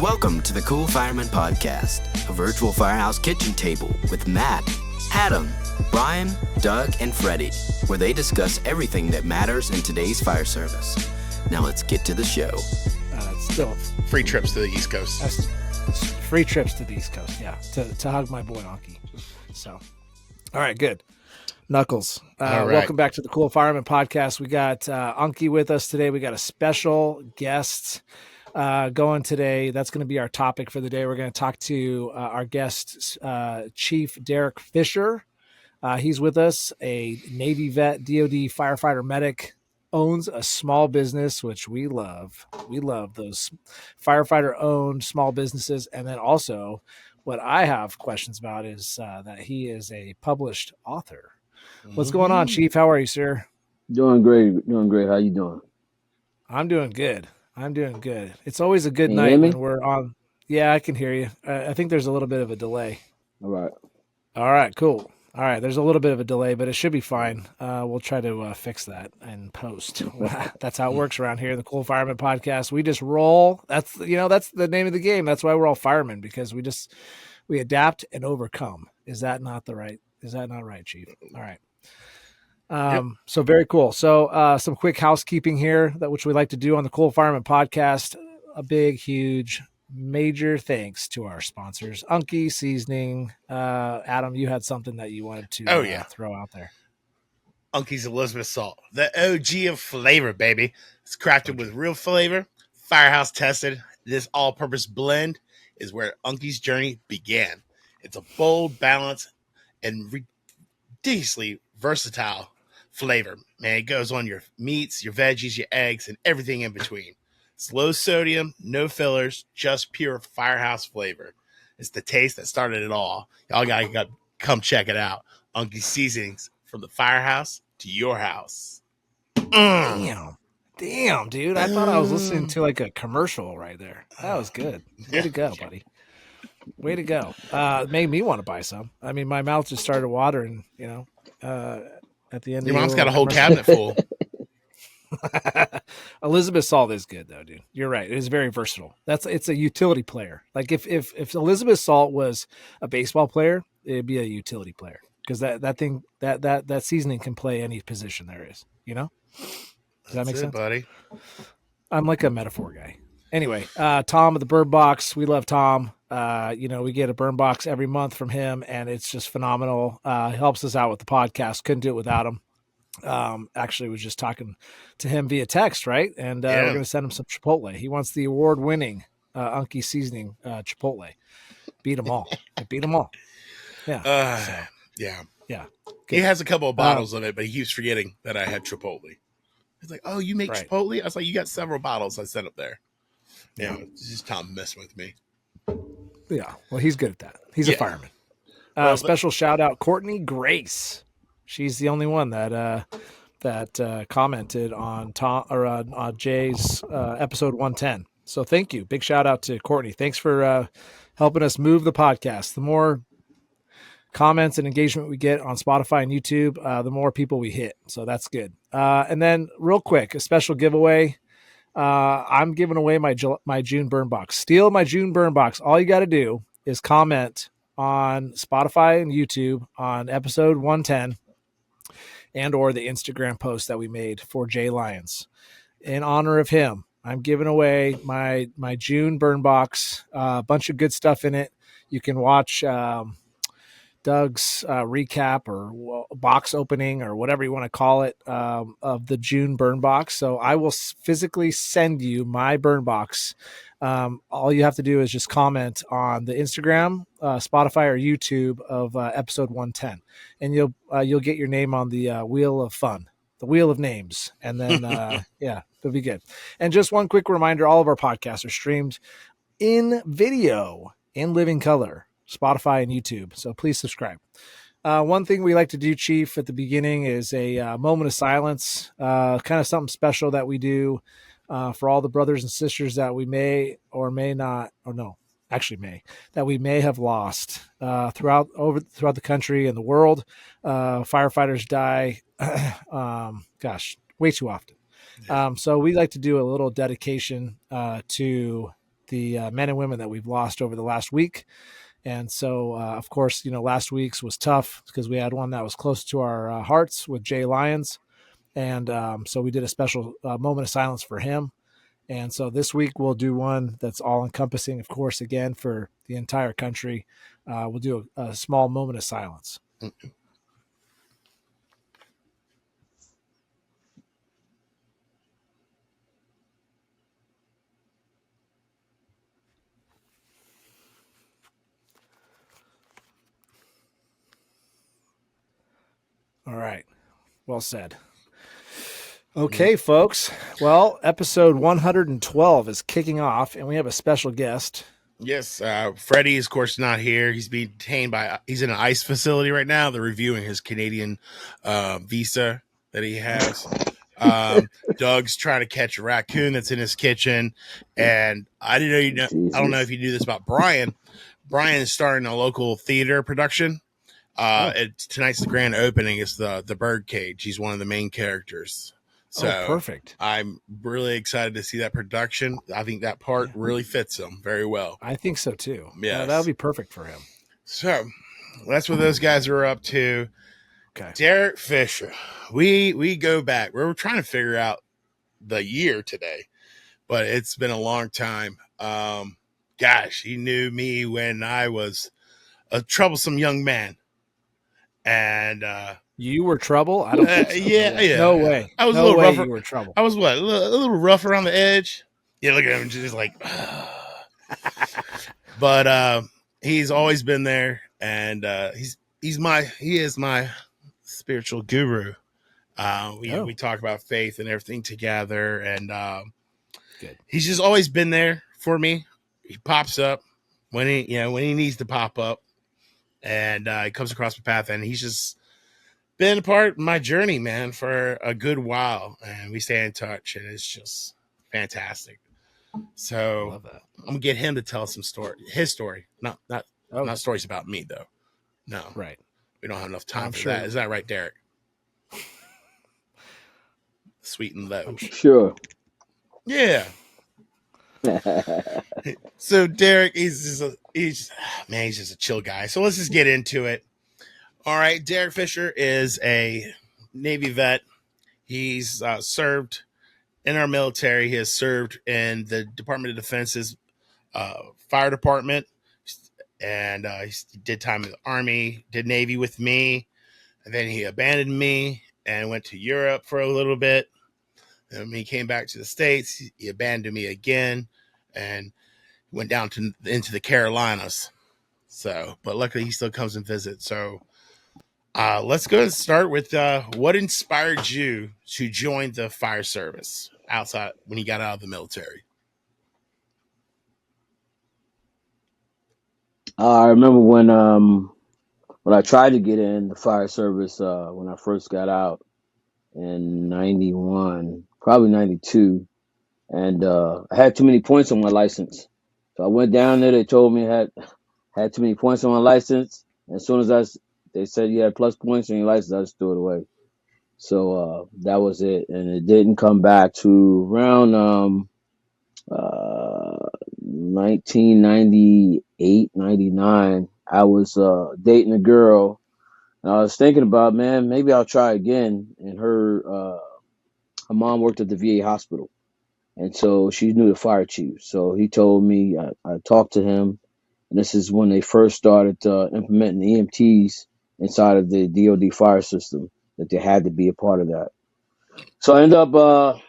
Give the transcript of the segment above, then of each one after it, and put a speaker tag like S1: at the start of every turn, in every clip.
S1: Welcome to the Cool Fireman Podcast, a virtual firehouse kitchen table with Matt, Adam, Brian, Doug, and Freddie, where they discuss everything that matters in today's fire service. Now let's get to the show.
S2: Still
S3: free trips to the East Coast.
S2: Free trips to the East Coast, yeah, to hug my boy Anki. So, all right, good. Knuckles,
S3: All right.
S2: Welcome back to the Cool Fireman Podcast. We got Anki with us today. We got a special guest going today. That's going to be our topic for the day. We're going to talk to our guest, Chief Darick Fisher. He's with us, a Navy vet, DOD firefighter medic, owns a small business, which we love. We love those firefighter-owned small businesses. And then also what I have questions about is that he is a published author. What's going on, Chief? How are you, sir?
S4: Doing great. How you doing?
S2: I'm doing good. It's always a good
S4: Can you
S2: night
S4: hear me?
S2: when we're on. Yeah, I can hear you. I think there's a little bit of a delay.
S4: All right.
S2: All right, cool. All right, there's a little bit of a delay, but it should be fine. We'll try to fix that and post. That's how it works around here, the Cool Fireman Podcast. We just roll. That's the name of the game. That's why we're all firemen, because we adapt and overcome. Is that not right, Chief? All right. So very cool. So some quick housekeeping here, which we like to do on the Cool Fireman Podcast. A big, huge, major thanks to our sponsors, Anki Seasoning. Adam, you had something that you wanted to throw out there.
S3: Unky's Elizabeth Salt, the OG of flavor, baby. It's crafted with real flavor, firehouse tested. This all-purpose blend is where Unky's journey began. It's a bold, balanced, and ridiculously versatile flavor. Man, it goes on your meats, your veggies, your eggs, and everything in between. It's low sodium, no fillers, just pure firehouse flavor. It's the taste that started it all. Y'all gotta come check it out. Unky Seasonings, from the firehouse to your house.
S2: Damn, dude. I thought I was listening to like a commercial right there. That was good. Way to go, buddy. Way to go. Made me want to buy some. I mean, my mouth just started watering, at the end.
S3: Your mom's got a whole cabinet full.
S2: Elizabeth Salt is good though, dude. You're right. It is very versatile. It's a utility player. Like if Elizabeth Salt was a baseball player, it'd be a utility player, because that seasoning can play any position there is. Does that make sense,
S3: buddy?
S2: I'm like a metaphor guy. Anyway, Tom of the Bird Box. We love Tom. We get a burn box every month from him, and it's just phenomenal. He helps us out with the podcast. Couldn't do it without him. Actually was just talking to him via text, right? And we're going to send him some Chipotle. He wants the award-winning Anki Seasoning Chipotle. Beat them all. Yeah. Yeah.
S3: He has a couple of bottles of it, but he keeps forgetting that I had Chipotle. He's like, "Oh, you make Chipotle?" I was like, "You got several bottles I sent up there." Yeah, it's just Tom messing with me.
S2: Yeah, well, he's good at that. He's a fireman. Special shout out, Courtney Grace. She's the only one that commented on Tom or on Jay's episode 110. So thank you. Big shout out to Courtney. Thanks for helping us move the podcast. The more comments and engagement we get on Spotify and YouTube, the more people we hit. So that's good. And then real quick, a special giveaway. I'm giving away my June burn box. Steal my June burn box. All you got to do is comment on Spotify and YouTube on episode 110 and or the Instagram post that we made for Jay Lyons. In honor of him, I'm giving away my June burn box. A bunch of good stuff in it. You can watch Doug's recap or box opening or whatever you want to call it of the June burn box. So I will physically send you my burn box. All you have to do is just comment on the Instagram, Spotify, or YouTube of episode 110, and you'll get your name on the wheel of fun, the wheel of names, and then it'll be good. And just one quick reminder: all of our podcasts are streamed in video in living color. Spotify and YouTube. So please subscribe. One thing we like to do, Chief, at the beginning is a moment of silence, kind of something special that we do for all the brothers and sisters that we may have lost throughout the country and the world. Firefighters die, way too often. So we like to do a little dedication to the men and women that we've lost over the last week. And so, of course, last week's was tough because we had one that was close to our hearts with Jay Lyons. And so we did a special moment of silence for him. And so this week we'll do one that's all encompassing, of course, again, for the entire country. We'll do a small moment of silence. All right. Well said. Okay, folks. Well, episode 112 is kicking off, and we have a special guest.
S3: Yes, Freddie is, of course, not here. He's being detained he's in an ICE facility right now. They're reviewing his Canadian visa that he has. Doug's trying to catch a raccoon that's in his kitchen. And I don't know if you knew this about Brian. Brian is starting a local theater production. Tonight's the grand opening. It's the Birdcage. He's one of the main characters. So
S2: perfect.
S3: I'm really excited to see that production. I think that part really fits him very well.
S2: I think so too.
S3: Yeah,
S2: that'll be perfect for him.
S3: So that's what those guys are up to.
S2: Okay.
S3: Darick Fisher. We go back. We're trying to figure out the year today, but it's been a long time. Gosh, he knew me when I was a troublesome young man. And
S2: you were trouble? I don't think so.
S3: Yeah.
S2: No way.
S3: I was
S2: a little rough. You were trouble.
S3: I was what? A little rough around the edge. Yeah, look at him, just like. But he's always been there, and he is my spiritual guru. We talk about faith and everything together, and
S2: good.
S3: He's just always been there for me. He pops up when he needs to pop up, and he comes across my path, and he's just been a part of my journey, man, for a good while, and we stay in touch, and it's just fantastic. So I'm gonna get him to tell some his story, not stories about me though. No,
S2: right?
S3: We don't have enough time for that. Is that right, Darick? Sweet and low.
S4: Sure.
S3: Yeah. So Darick, he's just a chill guy. So let's just get into it. All right, Darick Fisher is a Navy vet. He's served in our military. He has served in the Department of Defense's fire department, and he did time in the Army, did Navy with me, and then he abandoned me and went to Europe for a little bit. And when he came back to the States, he abandoned me again and went down into the Carolinas. So, but luckily he still comes and visits. So let's go and start with what inspired you to join the fire service outside when you got out of the military?
S4: I remember when I tried to get in the fire service when I first got out in 91, probably 92, and I had too many points on my license. So I went down there. They told me I had too many points on my license. And as soon as they said you had plus points on your license, I just threw it away. So that was it, and it didn't come back to around 1998, 99. I was dating a girl, and I was thinking about, man, maybe I'll try again. And her mom worked at the VA hospital, and so she knew the fire chief. So he told me, I talked to him, and this is when they first started implementing the EMTs inside of the DOD fire system, that they had to be a part of that. So I ended up, I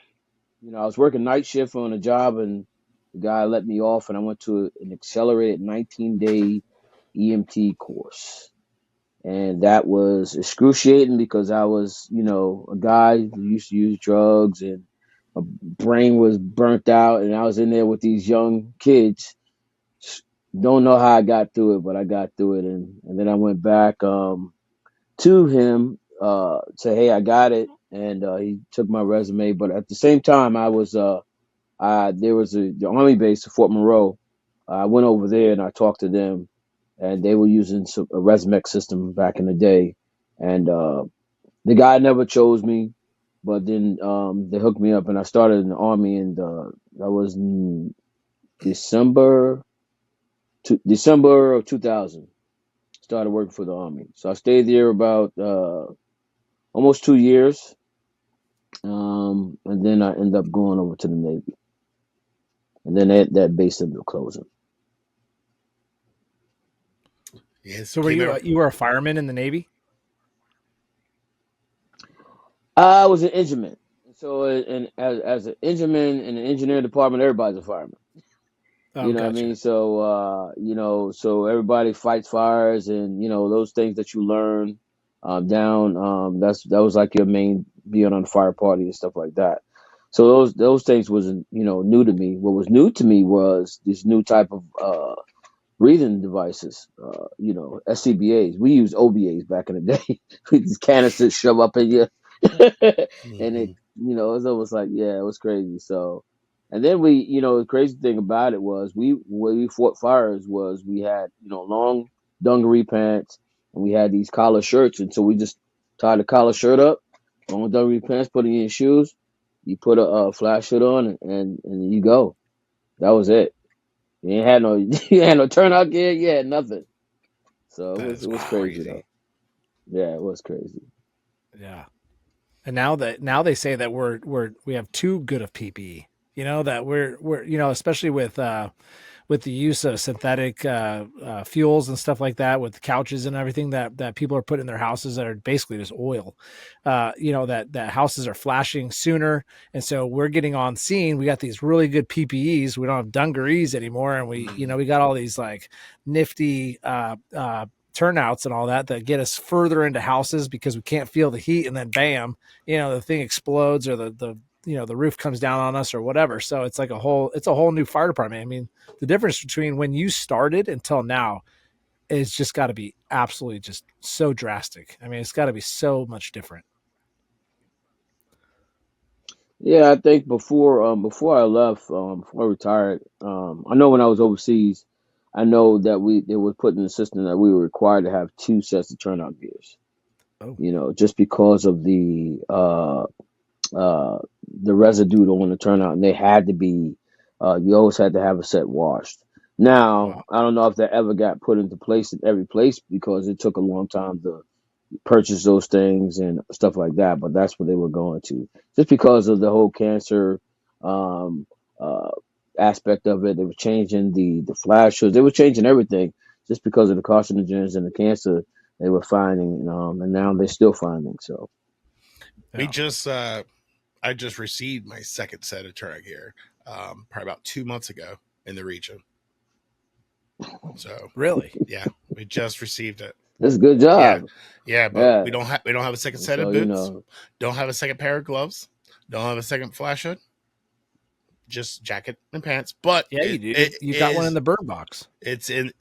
S4: was working night shift on a job, and the guy let me off, and I went to an accelerated 19-day EMT course. And that was excruciating because I was, a guy who used to use drugs, and my brain was burnt out, and I was in there with these young kids. Don't know how I got through it, but I got through it. And then I went back to him, say, hey, I got it. And he took my resume. But at the same time, I was there was the Army base at Fort Monroe. I went over there and I talked to them, and they were using a Resmec system back in the day. And the guy never chose me, but then they hooked me up, and I started in the Army, and that was December December of 2000. Started working for the Army. So I stayed there about almost 2 years. And then I ended up going over to the Navy. And then that base ended up closing.
S3: Yes,
S2: So were you were a fireman in the Navy?
S4: I was an engineman. So, and as an engineman in the engineering department, everybody's a fireman.
S2: Oh,
S4: You know what I
S2: gotcha.
S4: mean? So, so everybody fights fires, and those things that you learn down. That was like your main being on the fire party and stuff like that. So those things wasn't new to me. What was new to me was this new type of breathing devices. SCBAs. We used OBAs back in the day. These canisters shove up in you, and it
S3: Mhm.
S4: it was almost like, yeah, it was crazy. So, and then the crazy thing about it was when we fought fires was we had long dungaree pants, and we had these collar shirts, and so we just tied the collar shirt up, long dungaree pants, put it in your shoes, you put a flash hood on, and you go. That was it. You ain't had no you had no turnout gear. You had nothing. So
S3: That
S4: it
S3: is
S4: was crazy though.
S3: crazy.
S4: Yeah, it was crazy.
S2: Yeah. And now they say that we have too good of PPE. That we're especially with the use of synthetic fuels and stuff like that, with couches and everything that people are putting in their houses that are basically just oil. That houses are flashing sooner, and so we're getting on scene. We got these really good PPEs. We don't have dungarees anymore, and
S3: Mhm.
S2: we got all these like nifty turnouts and all that get us further into houses because we can't feel the heat, and then bam, the thing explodes, or the roof comes down on us or whatever. So it's like it's a whole new fire department. I mean, the difference between when you started until now is just got to be absolutely just so drastic. I mean, it's got to be so much different.
S4: Yeah, I think before I left, before I retired, I know when I was overseas, I know that they were put in the system that we were required to have two sets of turnout gears.
S2: Oh,
S4: Just because of uh the residue on the turnout, and they had to be. You always had to have a set washed. Now,
S2: wow.
S4: I don't know if that ever got put into place in every place because it took a long time to purchase those things and stuff like that. But that's what they were going to, just because of the whole cancer um, uh, aspect of it. They were changing the flashes. They were changing everything just because of the carcinogens and the cancer they were finding, and now they're still finding. So
S3: We
S2: Yeah.
S3: just I just received my second set of turnout gear, probably about 2 months ago in the region. So
S2: Really?
S3: yeah, we just received it.
S4: that's a good
S3: Yeah,
S4: job.
S3: yeah, but
S4: Yeah.
S3: we don't have a second
S4: And
S3: set of
S4: so
S3: boots. Don't have a second pair of gloves. Don't have a second flash hood. Just jacket and pants. But
S2: Yeah, you
S3: it
S2: do. You got one in
S3: is
S2: the bird box.
S3: it's in.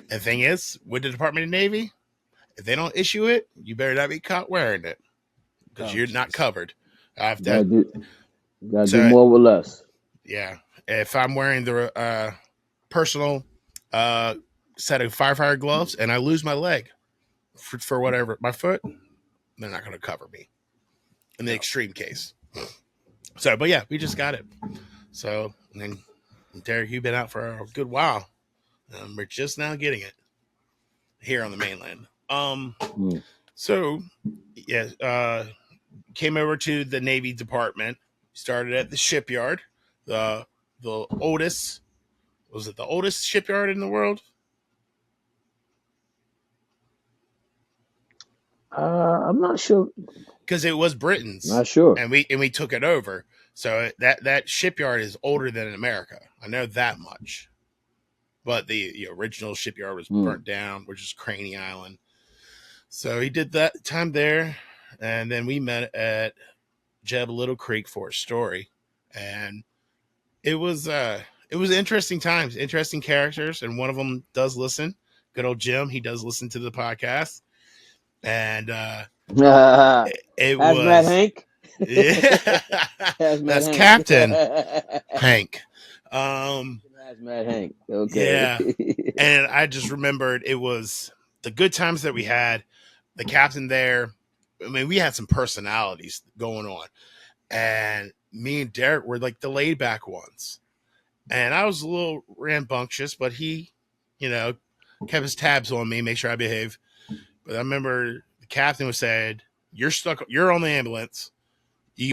S3: The thing is, with the Department of Navy, if they don't issue it, you better not be caught wearing it because
S2: Oh,
S3: you're not
S2: jeez.
S3: covered. I've
S4: gotta
S3: that.
S4: do gotta do
S3: So
S4: more with less.
S3: yeah, if I'm wearing the personal uh, set of firefighter gloves and I lose my leg for whatever my foot, they're not going to cover me in the
S2: No.
S3: extreme case. So, but yeah, we just got it. So, and then Darick, you've been out for a good while. We're just now getting it here on the mainland.
S4: Mm.
S3: So yeah, came over to the Navy Department. Started at the shipyard, the the oldest was it the oldest shipyard in the world?
S4: I'm not sure.
S3: Because it was Britain's,
S4: Not sure.
S3: and we took it over. So that shipyard is older than America. I know that much. But the original shipyard was
S4: Mm.
S3: burnt down, which is Craney Island. So he did that time there, and then we met at Jeb Little Creek for a story, and it was interesting times, interesting characters, and one of them does listen. Good old Jim, he does listen to the podcast, and it
S4: Hazmat
S3: was
S4: Hank.
S3: yeah,
S4: Hazmat
S3: that's
S4: Hank.
S3: Captain Hank. Um,
S4: Hazmat Hank. Okay.
S3: yeah, and I just remembered it was the good times that we had. The captain there. I mean, we had some personalities going on, and me and Darick were like the laid back ones. And I was a little rambunctious, but he, kept his tabs on me, make sure I behave. But I remember the captain was said, "You're stuck. You're on the ambulance.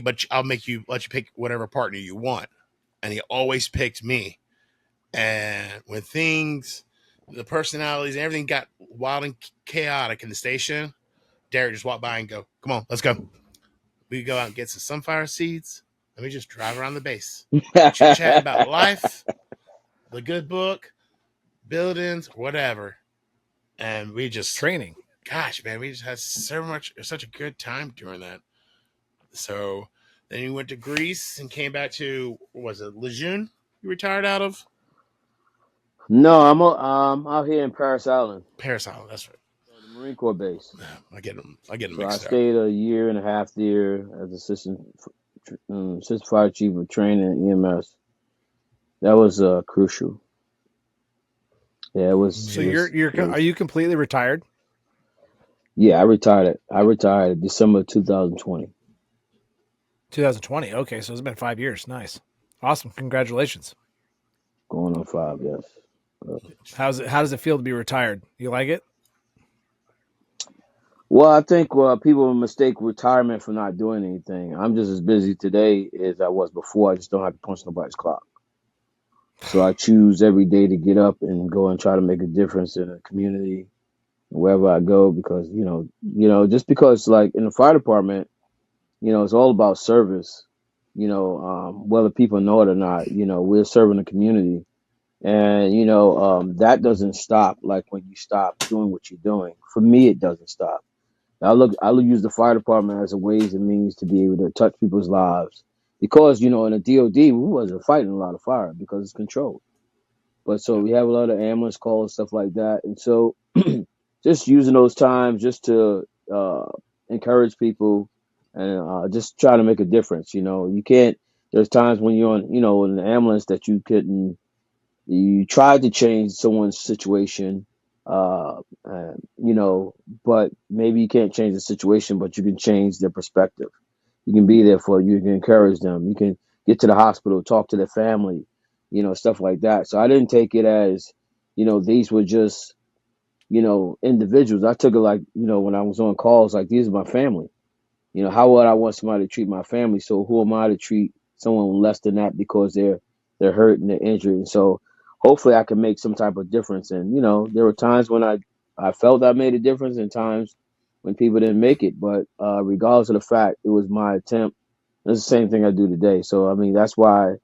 S3: But I'll let you pick whatever partner you want." And he always picked me. And when the personalities, and everything got wild and chaotic in the station, Darick just walked by and go, "Come on, let's go. We go out and get some sunflower seeds. Let me just drive around the base, chit chat about life, the good book, buildings, whatever." And we just
S2: Training.
S3: gosh, man, we just had such a good time during that. So then you went to Greece and came back to, what was it, Lejeune? You retired out of
S4: No, I'm out here in Paris Island,
S3: Paris Island. That's right.
S4: the Marine Corps base.
S3: I get them
S4: So I
S3: mixed up.
S4: stayed a year and a half there as assistant fire chief of training at EMS. That was crucial. Yeah, it was.
S2: So
S4: It
S2: are
S4: was.
S2: you completely retired?
S4: Yeah, I retired. I retired December 2020.
S2: 2020. Okay, so it's been 5 years. Nice, awesome. Congratulations.
S4: Going on 5. Yes.
S2: How does it feel to be retired? You like it?
S4: Well, I think people mistake retirement for not doing anything. I'm just as busy today as I was before. I just don't have to punch nobody's clock. So I choose every day to get up and go and try to make a difference in a community wherever I go, because just because, like, in the fire department, it's all about service. Whether people know it or not, we're serving the community, and that doesn't stop. Like, when you stop doing what you're doing, for me, it doesn't stop. I use the fire department as a ways and means to be able to touch people's lives, because in the DOD we wasn't fighting a lot of fire because it's controlled. But so
S2: Yeah.
S4: we have a lot of ambulance calls, stuff like that, and so just using those times just to encourage people, and just try to make a difference. You can't. There's times when you're on, in the ambulance, that you couldn't. You tried to change someone's situation, but maybe you can't change the situation, but you can change their perspective. You can be there for you. You can encourage them. You can get to the hospital, talk to their family, stuff like that. So I didn't take it as, these were just, individuals. I took it like, when I was on calls, like, these are my family. How would I want somebody to treat my family? So who am I to treat someone less than that because they're hurt and they're injured? And so hopefully I can make some type of difference. And there were times when I felt I made a difference, and times when people didn't make it. But regardless of the fact, it was my attempt. It's the same thing I do today. So I mean, that's why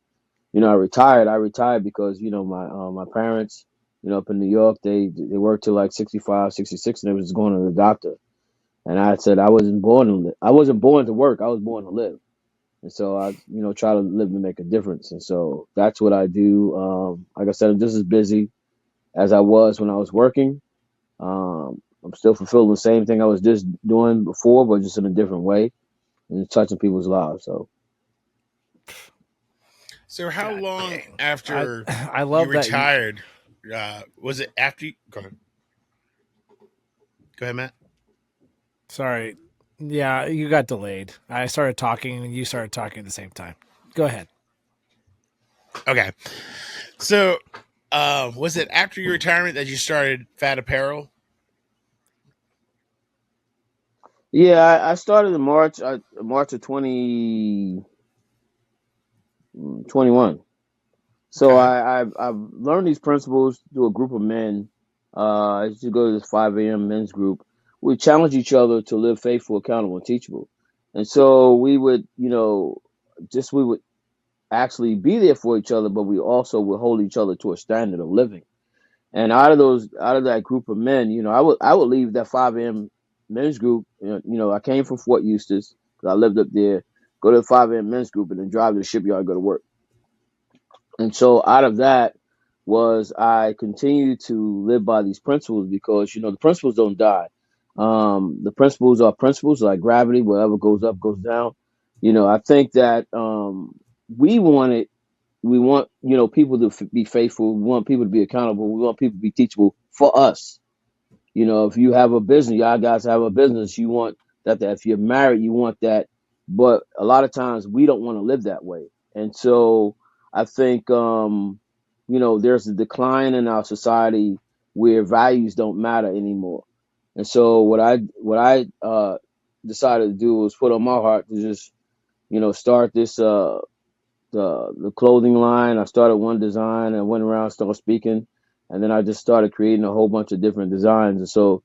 S4: I retired. I retired because my parents, up in New York, they worked till like 65, 66, and they was just going to the doctor. And I said I wasn't born to live. I wasn't born to work. I was born to live. And so I, try to live to make a difference. And so that's what I do. Like I said, I'm just as busy as I was when I was working. I'm still fulfilling the same thing I was just doing before, but just in a different way, and touching people's lives.
S3: So how
S2: God
S3: long
S2: dang.
S3: after
S2: I
S3: you
S2: love that
S3: retired? Was it after you? Go ahead. Go ahead, Matt.
S2: Sorry. Yeah, you got delayed. I started talking and you started talking at the same time. Go ahead.
S3: Okay. So, was it after your retirement that you started Fat Apparel?
S4: Yeah, I started in March of 2021. So
S3: Okay.
S4: I've learned these principles through a group of men. I used to go to this 5 a.m. men's group. We challenge each other to live faithful, accountable, and teachable. And so we would, we would actually be there for each other, but we also would hold each other to a standard of living. And out of that group of men, I would leave that 5 a.m. men's group. I came from Fort Eustis because I lived up there. Go to the 5 a.m. men's group and then drive to the shipyard and go to work. And so out of that was I continued to live by these principles, because the principles don't die. The principles are principles, like gravity. Whatever goes up goes down. I think that we want it. We want people to be faithful. We want people to be accountable. We want people to be teachable for us. If you have a business, y'all guys have a business, you want that. If you're married, you want that. But a lot of times we don't want to live that way. And so I think there's a decline in our society where values don't matter anymore. And so what I decided to do was put on my heart to just start this the clothing line. I started one design and went around, started speaking, and then I just started creating a whole bunch of different designs. And so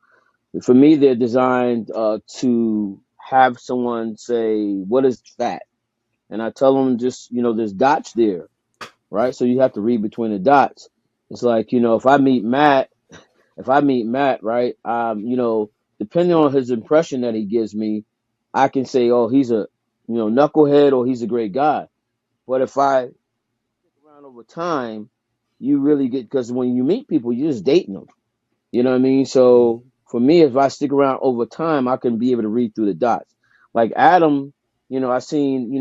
S4: for me, they're designed to have someone say, "What is fat?" And I tell them just there's dots there, right? So you have to read between the dots. It's like if I meet Matt, right? Depending on his impression that he gives me, I can say, "Oh, he's a knucklehead," or "He's a great guy." But if I around over time, you really get, because when you meet people, you're just dating them. You know what I mean?
S3: Mhm.
S4: So for me, if I stick around over time, I can be able to read through the dots. Like Adam, I seen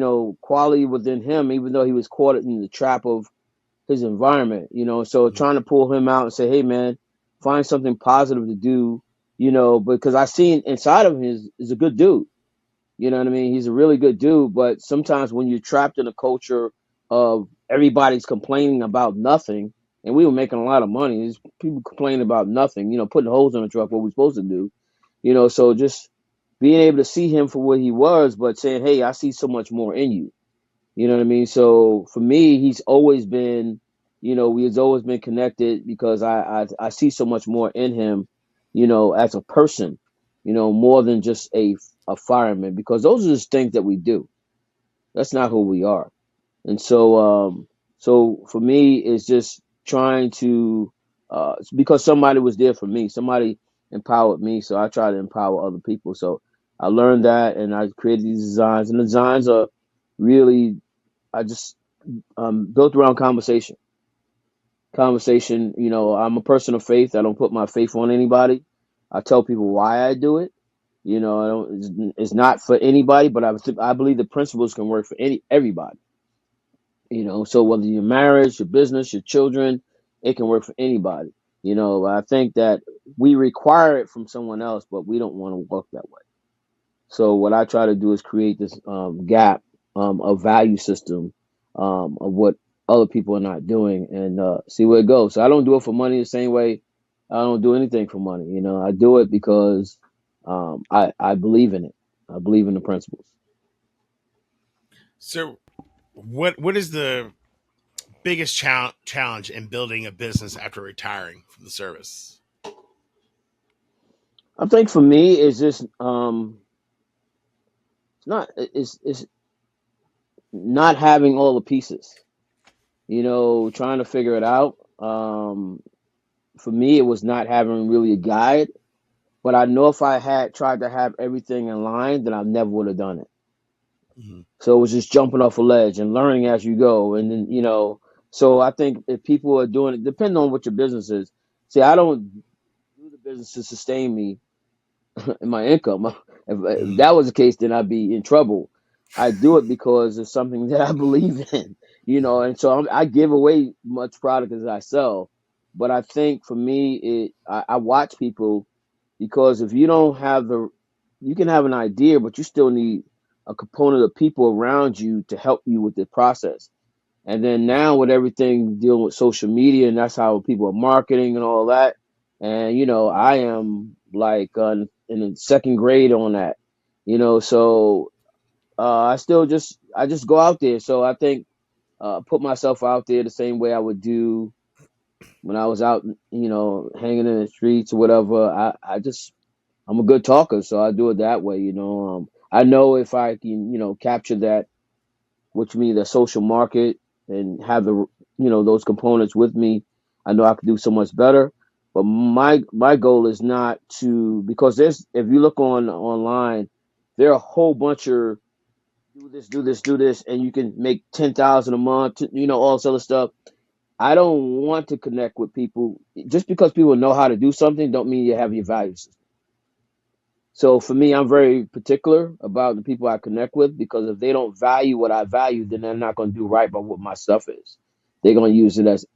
S4: quality within him, even though he was caught in the trap of his environment. So
S3: Mhm.
S4: trying to pull him out and say, "Hey, man, find something positive to do." Because I seen inside of him is a good dude. You know what I mean? He's a really good dude, but sometimes when you're trapped in a culture of everybody's complaining about nothing, and we were making a lot of money, there's people complaining about nothing, putting holes in the truck, what we're supposed to do, so just being able to see him for what he was, but saying, "Hey, I see so much more in you." You know what I mean? So for me, he's always been, we've always been connected because I see so much more in him, as a person, more than just a fireman, because those are just things that we do. That's not who we are. And so for me, it's just trying to, because somebody was there for me, somebody empowered me. So I try to empower other people. So I learned that and I created these designs, and the designs are really, I just built around conversation. Conversation, I'm a person of faith. I don't put my faith on anybody. I tell people why I do it. I don't. It's not for anybody, but I believe the principles can work for everybody. So whether your marriage, your business, your children, it can work for anybody. I think that we require it from someone else, but we don't want to work that way. So what I try to do is create this gap, a value system of what other people are not doing, and see where it goes. So I don't do it for money the same way I don't do anything for money. I do it because I believe in it. I believe in the principles.
S3: So, what is the biggest challenge in building a business after retiring from the service?
S4: I think for me, it's just it's not having all the pieces. Trying to figure it out. For me, it was not having really a guide. But I know if I had tried to have everything in line, then I never would have done it.
S3: Mhm.
S4: So it was just jumping off a ledge and learning as you go. And then, so I think if people are doing it, depending on what your business is. See, I don't do the business to sustain me and my income. If
S3: Mhm.
S4: that was the case, then I'd be in trouble. I do it because it's something that I believe in, and so I give away much product as I sell. But I think for me, I watch people, because if you don't have you can have an idea, but you still need a component of people around you to help you with the process. And then now with everything dealing with social media, and that's how people are marketing and all that. And I am like in the second grade on that. So I just go out there. So I think put myself out there the same way I would do when I was out, hanging in the streets or whatever. I'm a good talker, so I do it that way. I know if I can, capture that, which means the social market, and have those components with me, I know I can do so much better. But my goal is not to, because if you look online, there are a whole bunch of do this, and you can make 10,000 a month, all this other stuff. I don't want to connect with people. Just because people know how to do something don't mean you have your values. So for me, I'm very particular about the people I connect with, because if they don't value what I value, then they're not going to do right by what my stuff is. They're going to use it as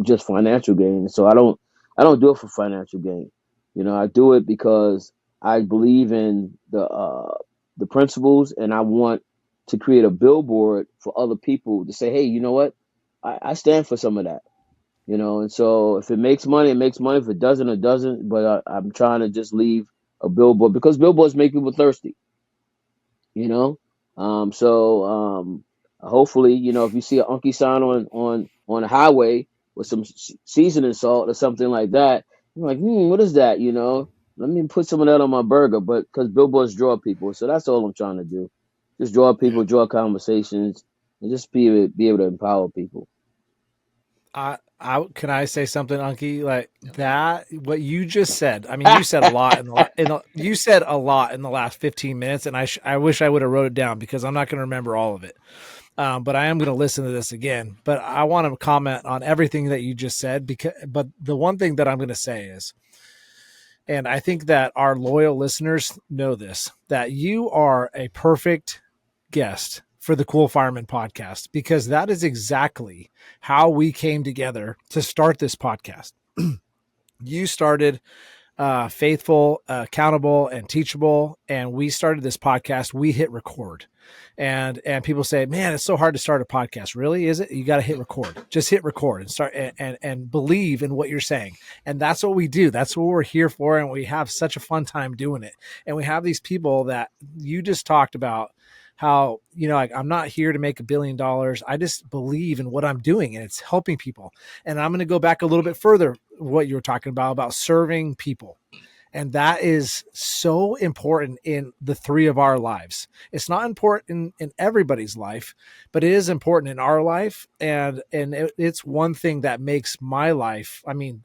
S4: just financial gain. So I don't do it for financial gain. I do it because I believe in the principles, and I want to create a billboard for other people to say, "Hey, you know what? I stand for some of that." And so if it makes money, it makes money. If it doesn't, it doesn't. But I'm trying to just leave a billboard because billboards make people thirsty. you know. So hopefully, if you see an Unky sign on a highway with some seasoning salt or something like that, you're like, what is that? Let me put some of that on my burger. But because billboards draw people, so that's all I'm trying to do. Just draw people,
S3: Yeah.
S4: draw conversations, and just be able to empower people.
S2: I can I say something, Unky? Like that, what you just said. I mean, you said a lot you said a lot in the last 15 minutes, and I wish I would have wrote it down because I'm not going to remember all of it. But I am going to listen to this again. But I want to comment on everything that you just said but the one thing that I'm going to say is, and I think that our loyal listeners know this, that you are a perfect guest for the Cool Fireman podcast, because that is exactly how we came together to start this podcast. You started faithful, accountable, and teachable, and we started this podcast. We hit record, and people say, "Man, it's so hard to start a podcast." Really, is it? You got to hit record. Just hit record and start, and believe in what you're saying. And that's what we do. That's what we're here for, and we have such a fun time doing it. And we have these people that you just talked about. How, like, I'm not here to make $1 billion. I just believe in what I'm doing, and it's helping people. And I'm going to go back a little bit further, what you were talking about serving people. And that is so important in the three of our lives. It's not important in everybody's life, but it is important in our life. And it's one thing that makes my life, and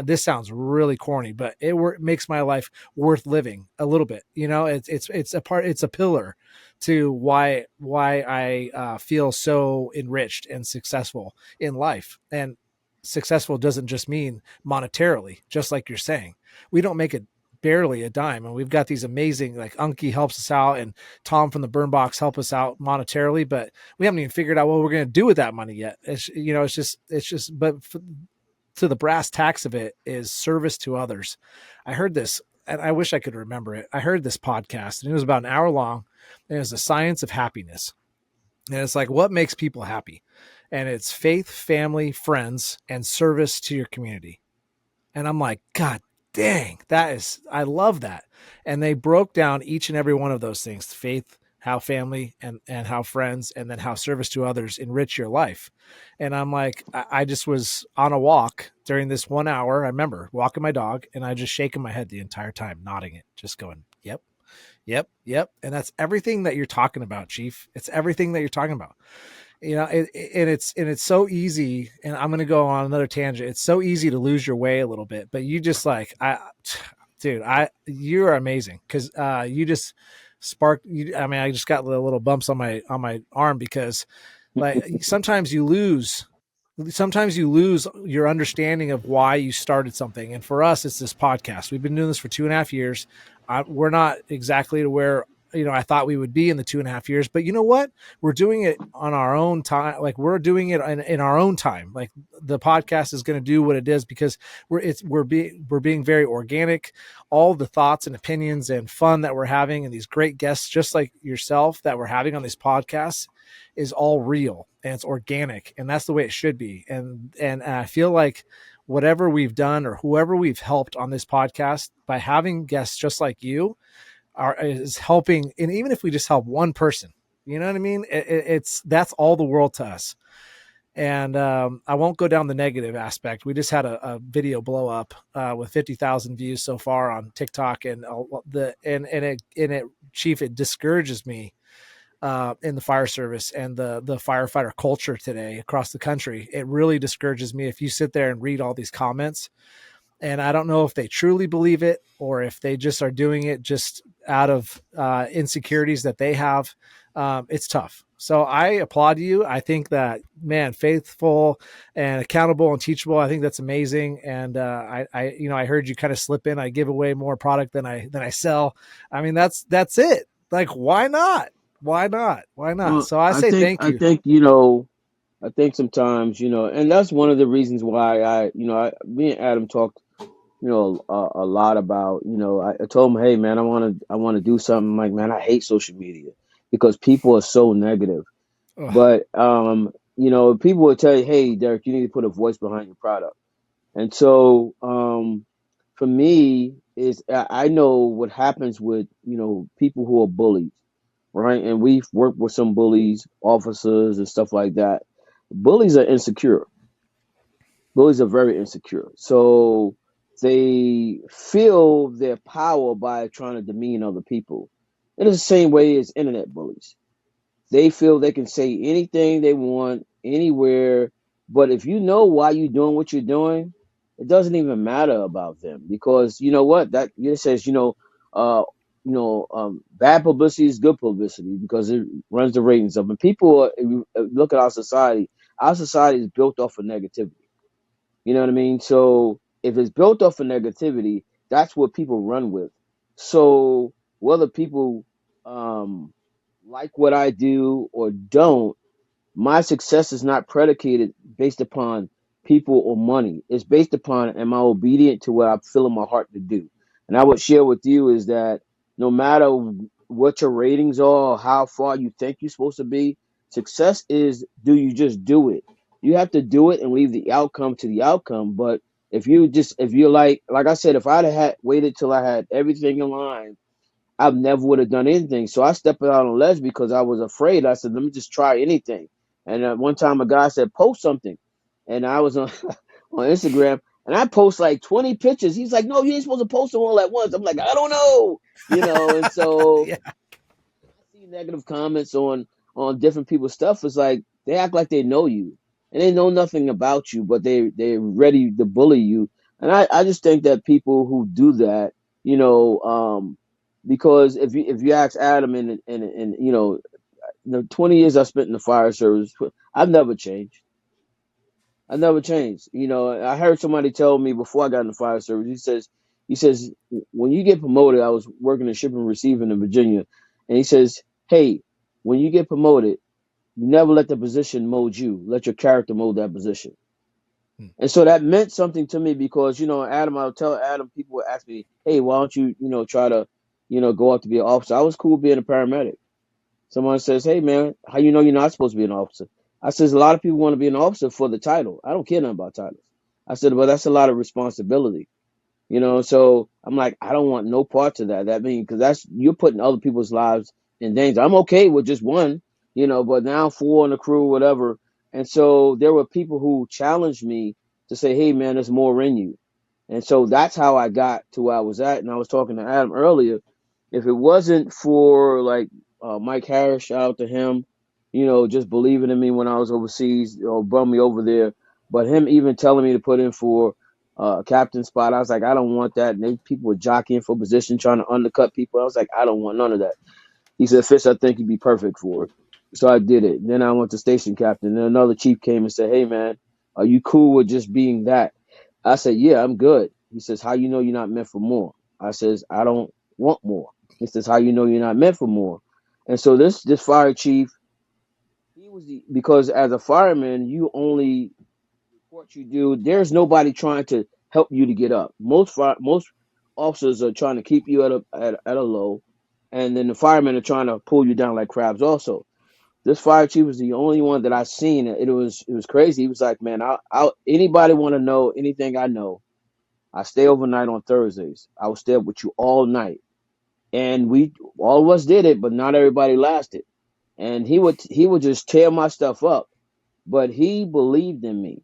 S2: this sounds really corny, but it makes my life worth living a little bit. It's a pillar to why I feel so enriched and successful in life. And successful doesn't just mean monetarily, just like you're saying. We don't make it barely a dime, and we've got these amazing, like, Unky helps us out, and Tom from the Burn Box help us out monetarily, but we haven't even figured out what we're going to do with that money yet. But to the brass tacks of it is service to others. I heard this, and I wish I could remember it. I heard this podcast, and it was about an hour long, and it was the science of happiness. And it's like, what makes people happy? And it's faith, family, friends, and service to your community. And I'm like, God dang, I love that. And they broke down each and every one of those things: faith, how family, and how friends, and then how service to others enrich your life. And I'm like, I just was on a walk during this 1 hour. I remember walking my dog, and I just shaking my head the entire time, nodding it, just going, yep. And that's everything that you're talking about, Chief. It's everything that you're talking about. It's so easy, and I'm going to go on another tangent. It's so easy to lose your way a little bit, but you just you're amazing. Cause, you just sparked, I just got little bumps on my arm, because like sometimes you lose your understanding of why you started something. And for us, it's this podcast. We've been doing this for 2.5 years. We're not exactly to where, I thought we would be in the 2.5 years, but you know what? We're doing it on our own time. Like, we're doing it in our own time. Like, the podcast is going to do what it is because we're being very organic. All the thoughts and opinions and fun that we're having, and these great guests, just like yourself, that we're having on these podcasts, is all real, and it's organic, and that's the way it should be. And I feel like whatever we've done, or whoever we've helped on this podcast, by having guests just like you, is helping. And even if we just help one person, you know what I mean? That's all the world to us. And I won't go down the negative aspect. We just had a video blow up with 50,000 views so far on TikTok, and Chief, it discourages me in the fire service and the firefighter culture today across the country. It really discourages me if you sit there and read all these comments. And I don't know if they truly believe it, or if they just are doing it just out of insecurities that they have. It's tough. So I applaud you. I think that, man, faithful and accountable and teachable, I think that's amazing. And I heard you kind of slip in, I give away more product than I sell. I mean, that's it. Like, why not? Why not?
S4: Well,
S2: So I say thank you.
S4: I think sometimes, and that's one of the reasons why me and Adam talked, a lot about, I told him, hey man, I want to do something. Like, man, I hate social media because people are so negative.
S2: Ugh.
S4: But people will tell you, hey, Derek, you need to put a voice behind your product. And so, for me, is I know what happens with people who are bullies, right? And we've worked with some bullies, officers, and stuff like that. Bullies are insecure. Bullies are very insecure. So they feel their power by trying to demean other people. In the same way as internet bullies. They feel they can say anything they want anywhere, but if you know why you're doing what you're doing, it doesn't even matter about them because you know what that it says. Bad publicity is good publicity because it runs the ratings up. And people, if you look at our society is built off of negativity. You know what I mean? So if it's built off of negativity, that's what people run with. So whether people um, like what I do or don't, my success is not predicated based upon people or money. It's based upon am I obedient to what I feel in my heart to do. And I would share with you is that no matter what your ratings are or how far you think you're supposed to be, success is do you just do it. You have to do it and leave the outcome to the outcome. But if you're like I said, if I'd had waited till I had everything in line, I never would have done anything. So I stepped out on a ledge because I was afraid. I said, let me just try anything. And one time a guy said, post something. And I was on, on Instagram and I post like 20 pictures. He's like, no, you ain't supposed to post them all at once. I'm like, I don't know. And so
S2: Yeah.
S4: I see negative comments on different people's stuff. It's like they act like they know you and they know nothing about you, but they're ready to bully you. And I just think that people who do that, because if you ask Adam and 20 years I spent in the fire service, I've never changed. I never changed. I heard somebody tell me before I got in the fire service. He says when you get promoted, I was working in shipping and receiving in Virginia, and he says, hey, when you get promoted, you never let the position mold you. Let your character mold that position.
S2: Hmm.
S4: And so that meant something to me because Adam, I'll tell Adam. People would ask me, hey, why don't you try to go up to be an officer? I was cool being a paramedic. Someone says, hey, man, how you know you're not supposed to be an officer? I says, a lot of people want to be an officer for the title. I don't care nothing about titles. I said, but that's a lot of responsibility. So I'm like, I don't want no parts of that. That means, because you're putting other people's lives in danger. I'm okay with just one, but now four on the crew, whatever. And so there were people who challenged me to say, hey, man, there's more in you. And so that's how I got to where I was at. And I was talking to Adam earlier. If it wasn't for like Mike Harris, shout out to him, just believing in me when I was overseas, brought me over there. But him even telling me to put in for captain spot, I was like, I don't want that. And people were jockeying for position, trying to undercut people. I was like, I don't want none of that. He said, Fish, I think you'd be perfect for it. So I did it. Then I went to station captain. Then another chief came and said, hey, man, are you cool with just being that? I said, yeah, I'm good. He says, how you know you're not meant for more? I says, I don't want more. He says, how you know you're not meant for more? And so this fire chief, because as a fireman, you only what you do. There's nobody trying to help you to get up. Most officers are trying to keep you at a low, and then the firemen are trying to pull you down like crabs. Also, this fire chief was the only one that I seen. It was crazy. He was like, man, I anybody want to know anything I know? I stay overnight on Thursdays. I will stay up with you all night, and we all of us did it, but not everybody lasted. And he would just tear my stuff up, but he believed in me.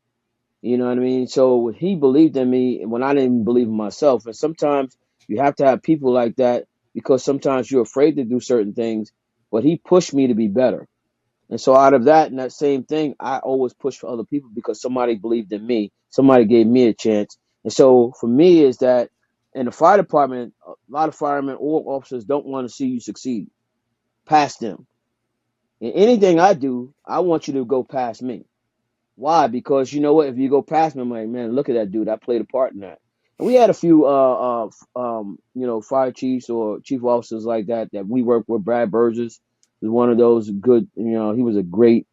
S4: You know what I mean? So he believed in me when I didn't believe in myself. And sometimes you have to have people like that because sometimes you're afraid to do certain things. But he pushed me to be better. And so out of that and that same thing, I always push for other people because somebody believed in me. Somebody gave me a chance. And so for me is that in the fire department, a lot of firemen or officers don't want to see you succeed past them. In anything I do, I want you to go past me. Why? Because you know what? If you go past me, I'm like, man, look at that dude. I played a part in that. And we had a few, fire chiefs or chief officers like that we worked with. Brad Burgess was one of those good. He was a great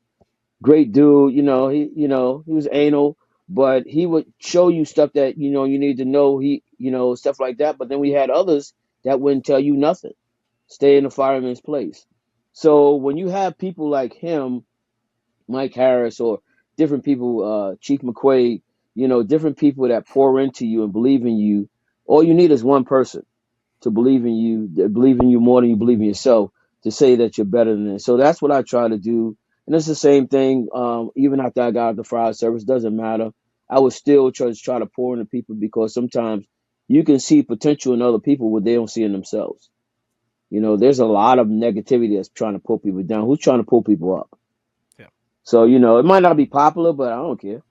S4: dude. He was anal, but he would show you stuff that you need to know. Stuff like that. But then we had others that wouldn't tell you nothing. Stay in the fireman's place. So when you have people like him Mike Harris or different people, Chief McQuaid, different people that pour into you and believe in you. All you need is one person to believe in you more than you believe in yourself, to say that you're better than it. So that's what I try to do. And it's the same thing. Even after I got out the fire service, doesn't matter. I would still try to pour into people, because sometimes you can see potential in other people what they don't see in themselves. There's a lot of negativity that's trying to pull people down. Who's trying to pull people up?
S2: Yeah.
S4: So, it might not be popular, but I don't care.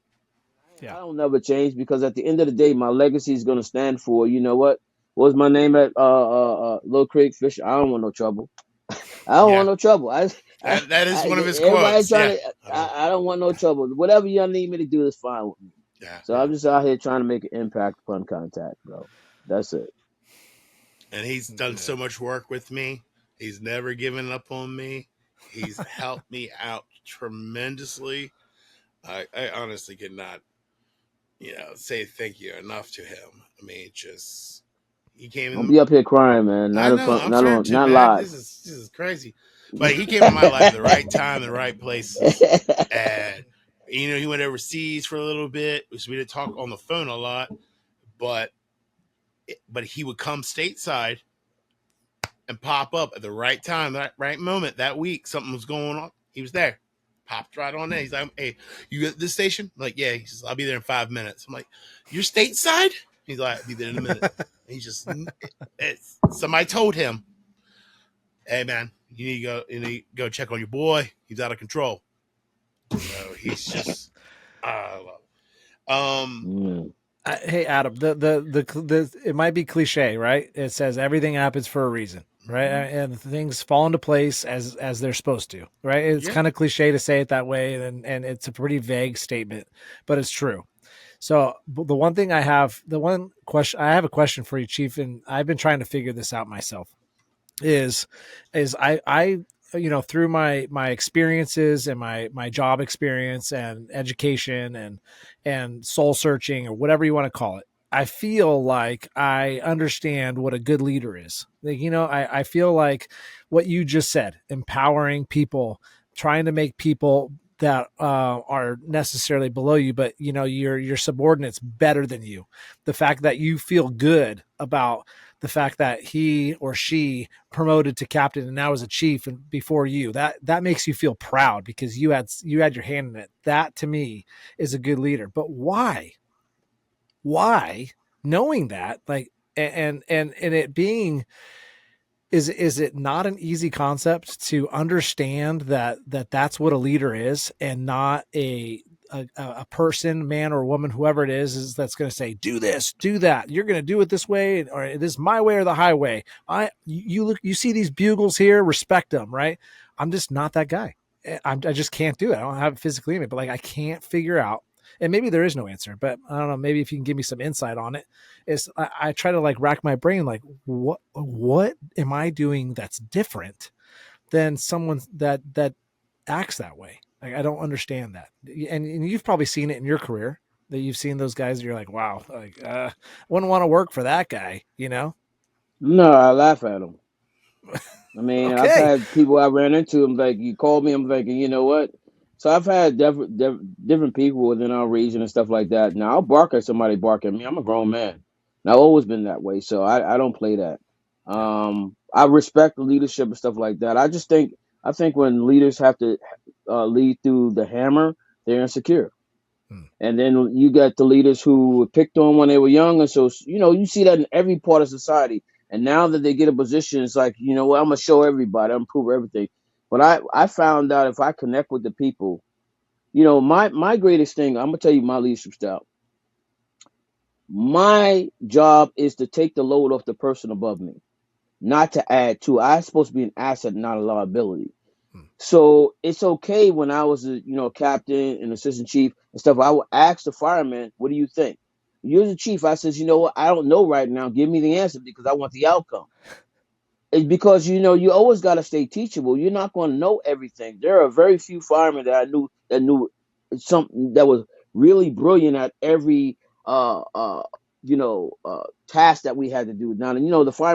S4: I
S2: Yeah.
S4: don't never change, because at the end of the day, my legacy is going to stand for, what was my name at Little Creek Fisher? I don't want no trouble. I don't
S3: Yeah,
S4: want no trouble.
S3: that is one of his
S4: Everybody
S3: quotes.
S4: trying
S3: Yeah,
S4: to.
S3: I don't.
S4: I don't want no trouble. Whatever y'all need me to do is fine with me.
S3: Yeah,
S4: So I'm just out here trying to make an impact upon contact, bro. That's it.
S3: and he's done so much work with me. He's never given up on me. He's helped me out tremendously. I honestly cannot, say thank you enough to him. I mean, just he came
S4: Don't
S3: in.
S4: be up here crying, man.
S3: I
S4: Not in
S3: know.
S4: front.
S3: I'm
S4: Not
S3: starting
S4: on.
S3: to,
S4: Not
S3: man.
S4: live.
S3: This is crazy. But he came in my life at the right time, the right places, and he went overseas for a little bit, so we didn't talk on the phone a lot. But he would come stateside and pop up at the right time, that right moment, that week. Something was going on. He was there. Popped right on there. He's like, "Hey, you at this station?" I'm like, "Yeah." He says, "I'll be there in 5 minutes." I'm like, "You're stateside?" He's like, "I'll be there in a minute." And somebody told him, "Hey, man, you need to go check on your boy. He's out of control." So he's just, I love it.
S4: Mm.
S2: Hey Adam, the it might be cliche, right? It says everything happens for a reason, right? And things fall into place as they're supposed to, right? It's
S3: Yeah.
S2: kind of cliche to say it that way, and it's a pretty vague statement, but it's true. So the one thing the one question I have a question for you, Chief, and I've been trying to figure this out myself. Is I through my experiences and my job experience and education and soul searching, or whatever you want to call it, I feel like I understand what a good leader is. Like, I feel like what you just said, empowering people, trying to make people that are necessarily below you, but your subordinates better than you. The fact that you feel good about the fact that he or she promoted to captain and now is a chief and before you, that makes you feel proud because you had your hand in it. That to me is a good leader. But why knowing that, like, and it being, is it not an easy concept to understand that's what a leader is, and not a person, man or woman, whoever it is that's going to say, do this, do that. You're going to do it this way, or it is my way or the highway. You see these bugles here, respect them, right? I'm just not that guy. I just can't do it. I don't have it physically in me, but like I can't figure out. And maybe there is no answer, but I don't know. Maybe if you can give me some insight on it, is I try to like rack my brain, like what am I doing that's different than someone that acts that way? Like I don't understand that. And you've probably seen it in your career, that you've seen those guys that you're like, wow, like wouldn't want to work for that guy,
S4: No, I laugh at them. I mean, I've
S2: Okay.
S4: had people I ran into. I'm like, you called me. I'm thinking, you know what? So I've had different people within our region and stuff like that. Now I'll bark at somebody bark at me. I'm a grown man. And I've always been that way. So I don't play that.
S2: Yeah.
S4: I respect the leadership and stuff like that. I think when leaders have to lead through the hammer, they're insecure.
S2: Hmm.
S4: And then you got the leaders who were picked on when they were young, and so you see that in every part of society. And now that they get a position, it's like, what, I'm gonna show everybody, I'm gonna prove everything. But I found out if I connect with the people, my greatest thing, I'm gonna tell you my leadership style. My job is to take the load off the person above me, not to add to. I'm supposed to be an asset, not a liability.
S2: Hmm.
S4: So it's okay when I was a captain and assistant chief and stuff. I would ask the fireman, "What do you think?" You're the chief. I says, "You know what? I don't know right now. Give me the answer because I want the outcome." It's because you always got to stay teachable. You're not going to know everything. There are very few firemen that I knew that knew something that was really brilliant at every task that we had to do. Now the fire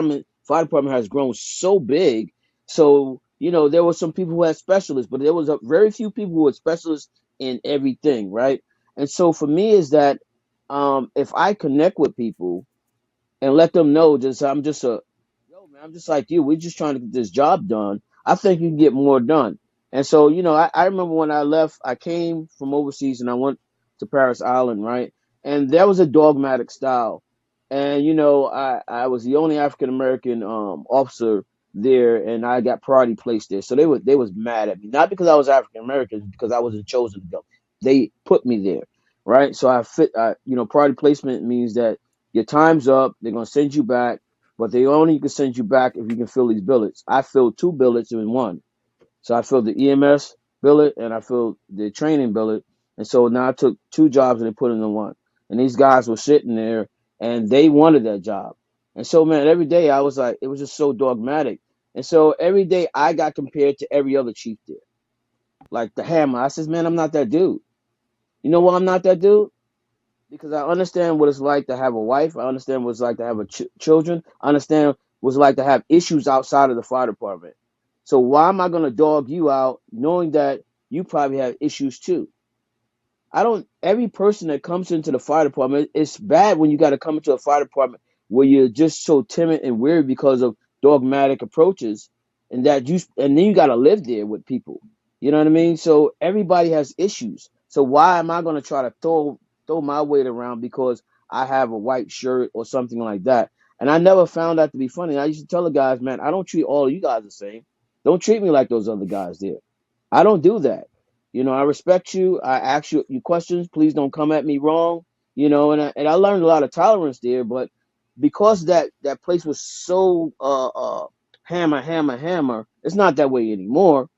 S4: department has grown so big, so there were some people who had specialists, but there was a very few people who were specialists in everything, right? And so for me is that if I connect with people and let them know just I'm just a yo man, I'm just like you. We're just trying to get this job done. I think you can get more done. And so, I remember when I left, I came from overseas and I went to Paris Island, right? And there was a dogmatic style. And I was the only African American officer there, and I got priority placed there. So they was mad at me. Not because I was African American, because I wasn't chosen to go. They put me there, right? So priority placement means that your time's up. They're gonna send you back, but they only can send you back if you can fill these billets. I filled two billets in one. So I filled the EMS billet and I filled the training billet. And so now I took two jobs and they put it in one. And these guys were sitting there and they wanted that job. And so, man, every day I was like, it was just so dogmatic. And so every day I got compared to every other chief there. Like the hammer. I says, man, I'm not that dude. You know why I'm not that dude? Because I understand what it's like to have a wife. I understand what it's like to have children. I understand what it's like to have issues outside of the fire department. So why am I going to dog you out knowing that you probably have issues too? Every person that comes into the fire department, it's bad when you got to come into a fire department where you're just so timid and weird because of dogmatic approaches, and then you got to live there with people. You know what I mean? So everybody has issues. So why am I going to try to throw my weight around because I have a white shirt or something like that? And I never found that to be funny. I used to tell the guys, man, I don't treat all of you guys the same. Don't treat me like those other guys there. I don't do that. I respect you. I ask you questions. Please don't come at me wrong. And I learned a lot of tolerance there. But because that place was so hammer, hammer, hammer, it's not that way anymore.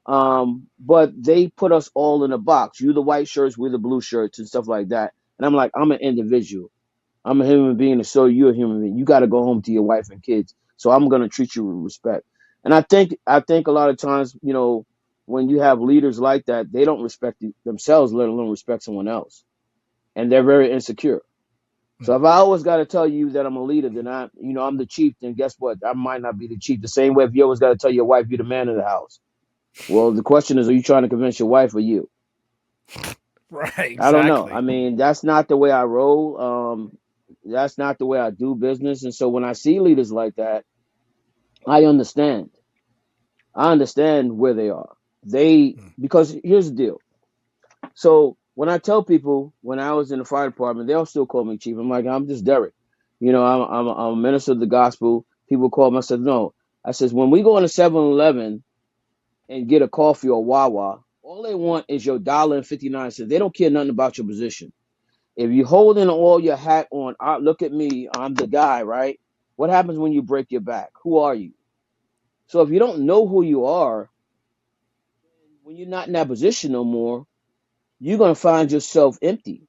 S4: But they put us all in a box. You the white shirts, we the blue shirts, and stuff like that. And I'm like, I'm an individual. I'm a human being, and so you're a human being. You got to go home to your wife and kids. So I'm gonna treat you with respect. And I think a lot of times, when you have leaders like that, they don't respect themselves, let alone respect someone else, and they're very insecure. So if I always got to tell you that I'm a leader, then I'm the chief. Then guess what? I might not be the chief. The same way if you always got to tell your wife you're the man of the house. Well, the question is, are you trying to convince your wife or you?
S2: Right. Exactly.
S4: I don't know. I mean, that's not the way I roll. That's not the way I do business. And so when I see leaders like that, I understand. I understand where they are. Because here's the deal. So when I tell people when I was in the fire department, they'll still call me chief. I'm like, I'm just Darick. I'm a minister of the gospel. People call me. I said, no. I says, when we go on a 7-Eleven and get a coffee or Wawa, all they want is your $1.59. They don't care nothing about your position. If you holding all your hat on, look at me, I'm the guy, right? What happens when you break your back? Who are you? So if you don't know who you are, when you're not in that position no more, you're gonna find yourself empty.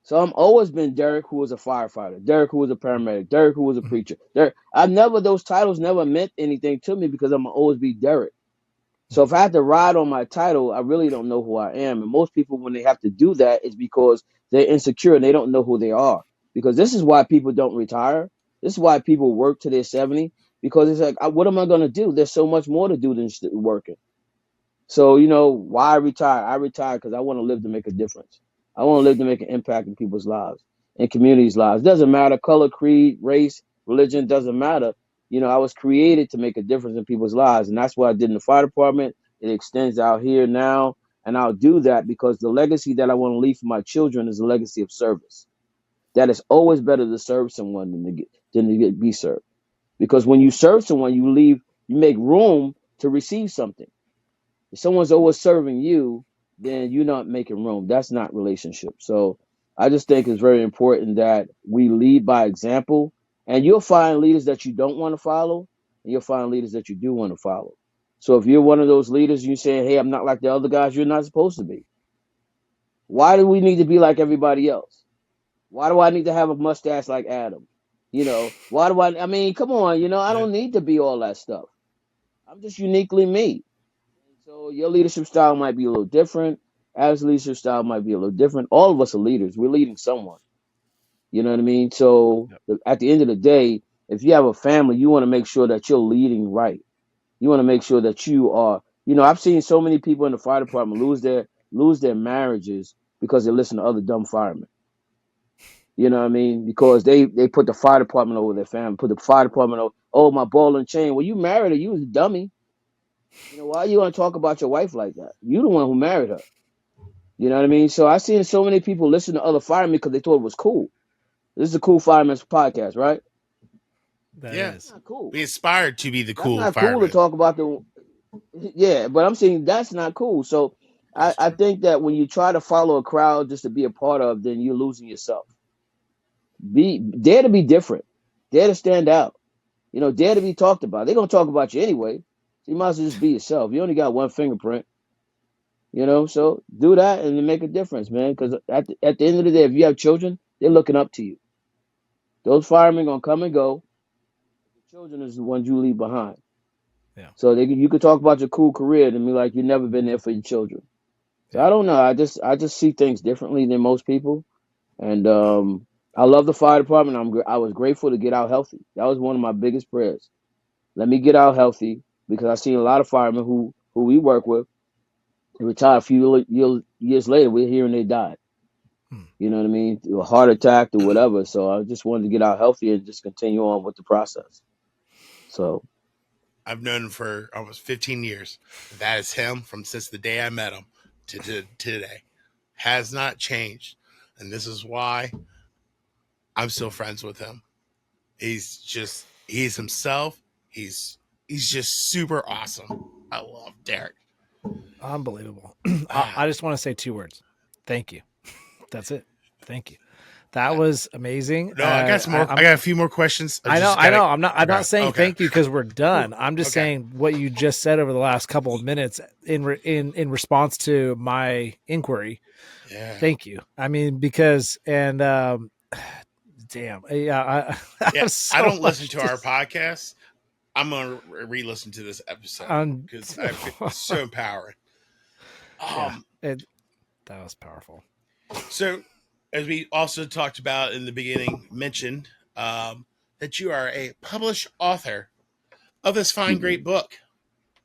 S4: So I'm always been Darick, who was a firefighter, Darick, who was a paramedic, Darick, who was a preacher. Those titles never meant anything to me because I'm gonna always be Darick. So if I had to ride on my title, I really don't know who I am. And most people, when they have to do that, is because they're insecure and they don't know who they are. Because this is why people don't retire. This is why people work to their 70. Because it's like, what am I going to do? There's so much more to do than just working. So, why retire? I retire because I want to live to make a difference. I want to live to make an impact in people's lives and communities' lives. It doesn't matter color, creed, race, religion, doesn't matter. I was created to make a difference in people's lives. And that's what I did in the fire department. It extends out here now. And I'll do that because the legacy that I want to leave for my children is a legacy of service. That is always better to serve someone than to be served. Because when you serve someone, you make room to receive something. If someone's always serving you, then you're not making room. That's not relationship. So I just think it's very important that we lead by example. And you'll find leaders that you don't want to follow, and you'll find leaders that you do want to follow. So if you're one of those leaders, you say, hey, I'm not like the other guys, you're not supposed to be. Why do we need to be like everybody else? Why do I need to have a mustache like Adam? Why do I mean, come on, I don't need to be all that stuff. I'm just uniquely me. So your leadership style might be a little different. Adam's leadership style might be a little different. All of us are leaders. We're leading someone. You know what I mean? So at the end of the day, if you have a family, you want to make sure that you're leading right. You want to make sure that you are. I've seen so many people in the fire department lose their marriages because they listen to other dumb firemen. You know what I mean? Because they put the fire department over their family, put the fire department over. Oh, my ball and chain. Well, you married her. You was a dummy. Why are you going to talk about your wife like that? You the one who married her. You know what I mean? So I seen so many people listen to other firemen because they thought it was cool. This is a cool fireman's podcast, right?
S2: That
S3: Yeah.
S2: is.
S4: That's not cool.
S3: We aspired to be the
S4: That's
S3: cool
S4: not
S3: fireman.
S4: cool to talk about the. Yeah, but I'm saying that's not cool. So I think that when you try to follow a crowd just to be a part of, then you're losing yourself. Dare to be different. Dare to stand out. Dare to be talked about. They're gonna talk about you anyway. So you might as well just be yourself. You only got one fingerprint. So do that and make a difference, man. Because at the end of the day, if you have children, they're looking up to you. Those firemen gonna come and go. The children is the ones you leave behind.
S2: Yeah.
S4: So you could talk about your cool career and be like, you've never been there for your children. So
S2: Yeah.
S4: I don't know. I just see things differently than most people, and I love the fire department. I was grateful to get out healthy. That was one of my biggest prayers. Let me get out healthy, because I seen a lot of firemen who we work with, they retired a few years later. We're hearing they died. You know what I mean? Through a heart attack or whatever. So I just wanted to get out healthy and just continue on with the process. So
S3: I've known him for almost 15 years. That is him from since the day I met him to today. Has not changed. And this is why I'm still friends with him. He's himself. He's just super awesome. I love Darick.
S2: Unbelievable. I just want to say 2 words. Thank you. That's it. Thank you. That was amazing.
S3: No, I got some more. I got a few more questions.
S2: I know. I'm not saying thank you because we're done. I'm just saying what you just said over the last couple of minutes in response to my inquiry.
S3: Yeah.
S2: Thank you. I mean, because damn, yeah,
S3: I don't listen to our podcast. I'm gonna re-listen to this episode because I feel so empowering.
S2: That was powerful.
S3: So, as we also talked about in the beginning, mentioned that you are a published author of this fine, great book,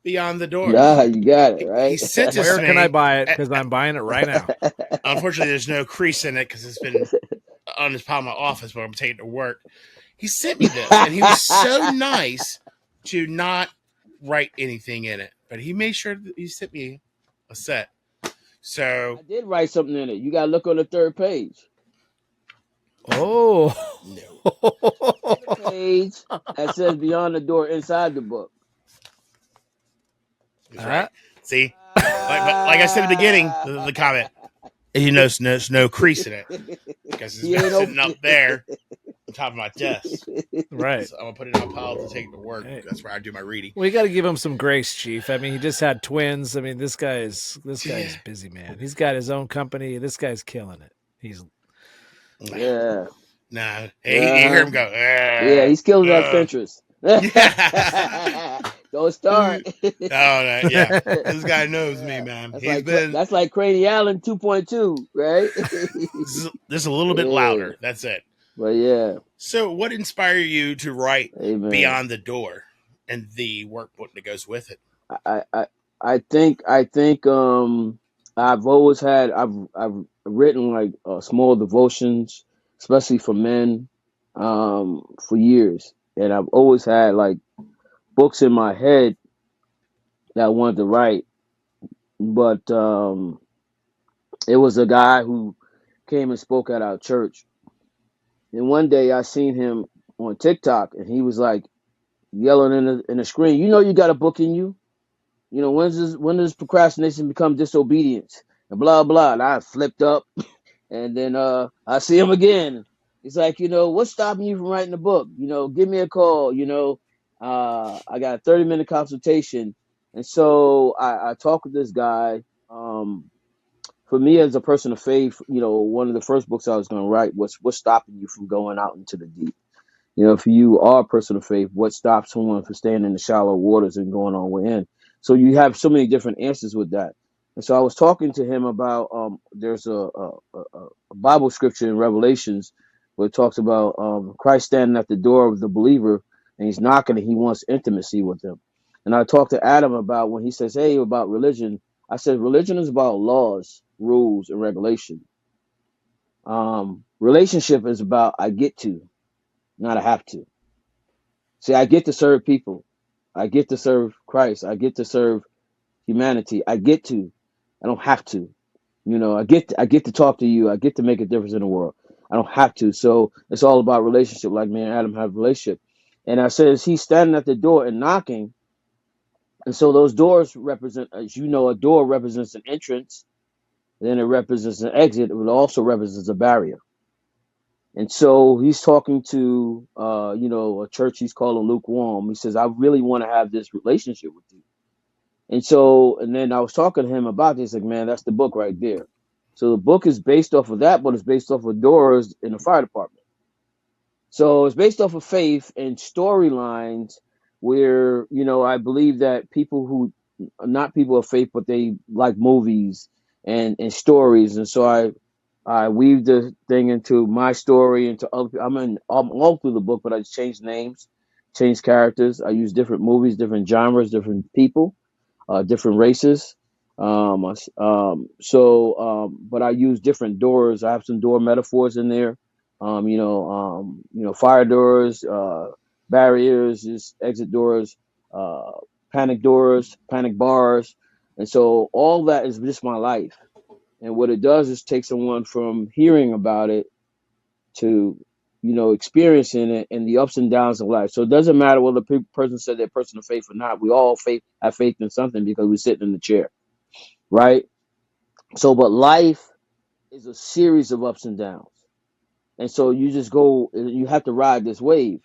S3: Beyond the Door.
S4: Yeah, you got it, right?
S3: He sent this
S2: Where
S3: to me.
S2: can I buy it? Because I'm buying it right now.
S3: Unfortunately, there's no crease in it because it's been on this pile in my office, but I'm taking it to work. He sent me this, and he was so nice to not write anything in it, but he made sure that he sent me a set. So
S4: I did write something in it. You got to look on the third page.
S2: Oh,
S4: no. Page that says Beyond the Door inside the book.
S3: That's right. See, like I said at the beginning, the comment, he knows there's no crease in it because it's been sitting up there on top of my desk.
S2: Right.
S3: So I'm gonna put it in a pile to take it to work. Hey. That's where I do my reading.
S2: We got to give him some grace, Chief. I mean, he just had twins. I mean, this guy's busy, man. He's got his own company. This guy's killing it. He's
S3: Nah. Hey, you hear him go.
S4: Yeah, he's killing that Pinterest. Don't start.
S3: No, yeah. This guy knows me, man.
S4: That's like Craney Allen 2.2, right?
S3: Just a little bit louder. That's it.
S4: But yeah.
S3: So, what inspired you to write Beyond the Door and the workbook that goes with it?
S4: I think I've always had I've written like small devotions, especially for men, for years, and I've always had like books in my head that I wanted to write, but it was a guy who came and spoke at our church, and one day I seen him on TikTok, and he was like yelling in the screen, you got a book in you. When does procrastination become disobedience? And blah, blah. And I flipped up. And then I see him again. He's like, what's stopping you from writing a book? Give me a call. I got a 30-minute consultation. And so I talked with this guy. For me, as a person of faith, one of the first books I was going to write was what's stopping you from going out into the deep. If you are a person of faith, what stops someone from staying in the shallow waters and going on within? So you have so many different answers with that. And so I was talking to him about there's a Bible scripture in Revelations where it talks about Christ standing at the door of the believer, and he's knocking and he wants intimacy with him. And I talked to Adam about when he says, hey, about religion. I said, religion is about laws, rules, and regulation. Relationship is about I get to, not I have to. See, I get to serve people. I get to serve Christ. I get to serve humanity. I get to. I don't have to. I get to talk to you. I get to make a difference in the world. I don't have to. So it's all about relationship, like me and Adam have a relationship. And I says he's standing at the door and knocking. And so those doors represent, as you know, a door represents an entrance, then it represents an exit. It also represents a barrier. And so he's talking to, a church he's calling lukewarm. He says, I really want to have this relationship with you. And then I was talking to him about this, like, man, that's the book right there. So the book is based off of that, but it's based off of doors in the fire department. So it's based off of faith and storylines where, I believe that people who are not people of faith, but they like movies and stories. And so I weave the thing into my story, into other. I'm all through the book, but I just change names, change characters. I use different movies, different genres, different people, different races. But I use different doors. I have some door metaphors in there. Fire doors, barriers, just exit doors, uh, panic doors, panic bars, and so all that is just my life. And what it does is take someone from hearing about it to, experiencing it and the ups and downs of life. So it doesn't matter whether the person said they're a person of faith or not. We all have faith in something because we're sitting in the chair, right? So, but life is a series of ups and downs. And so you just go, you have to ride this wave.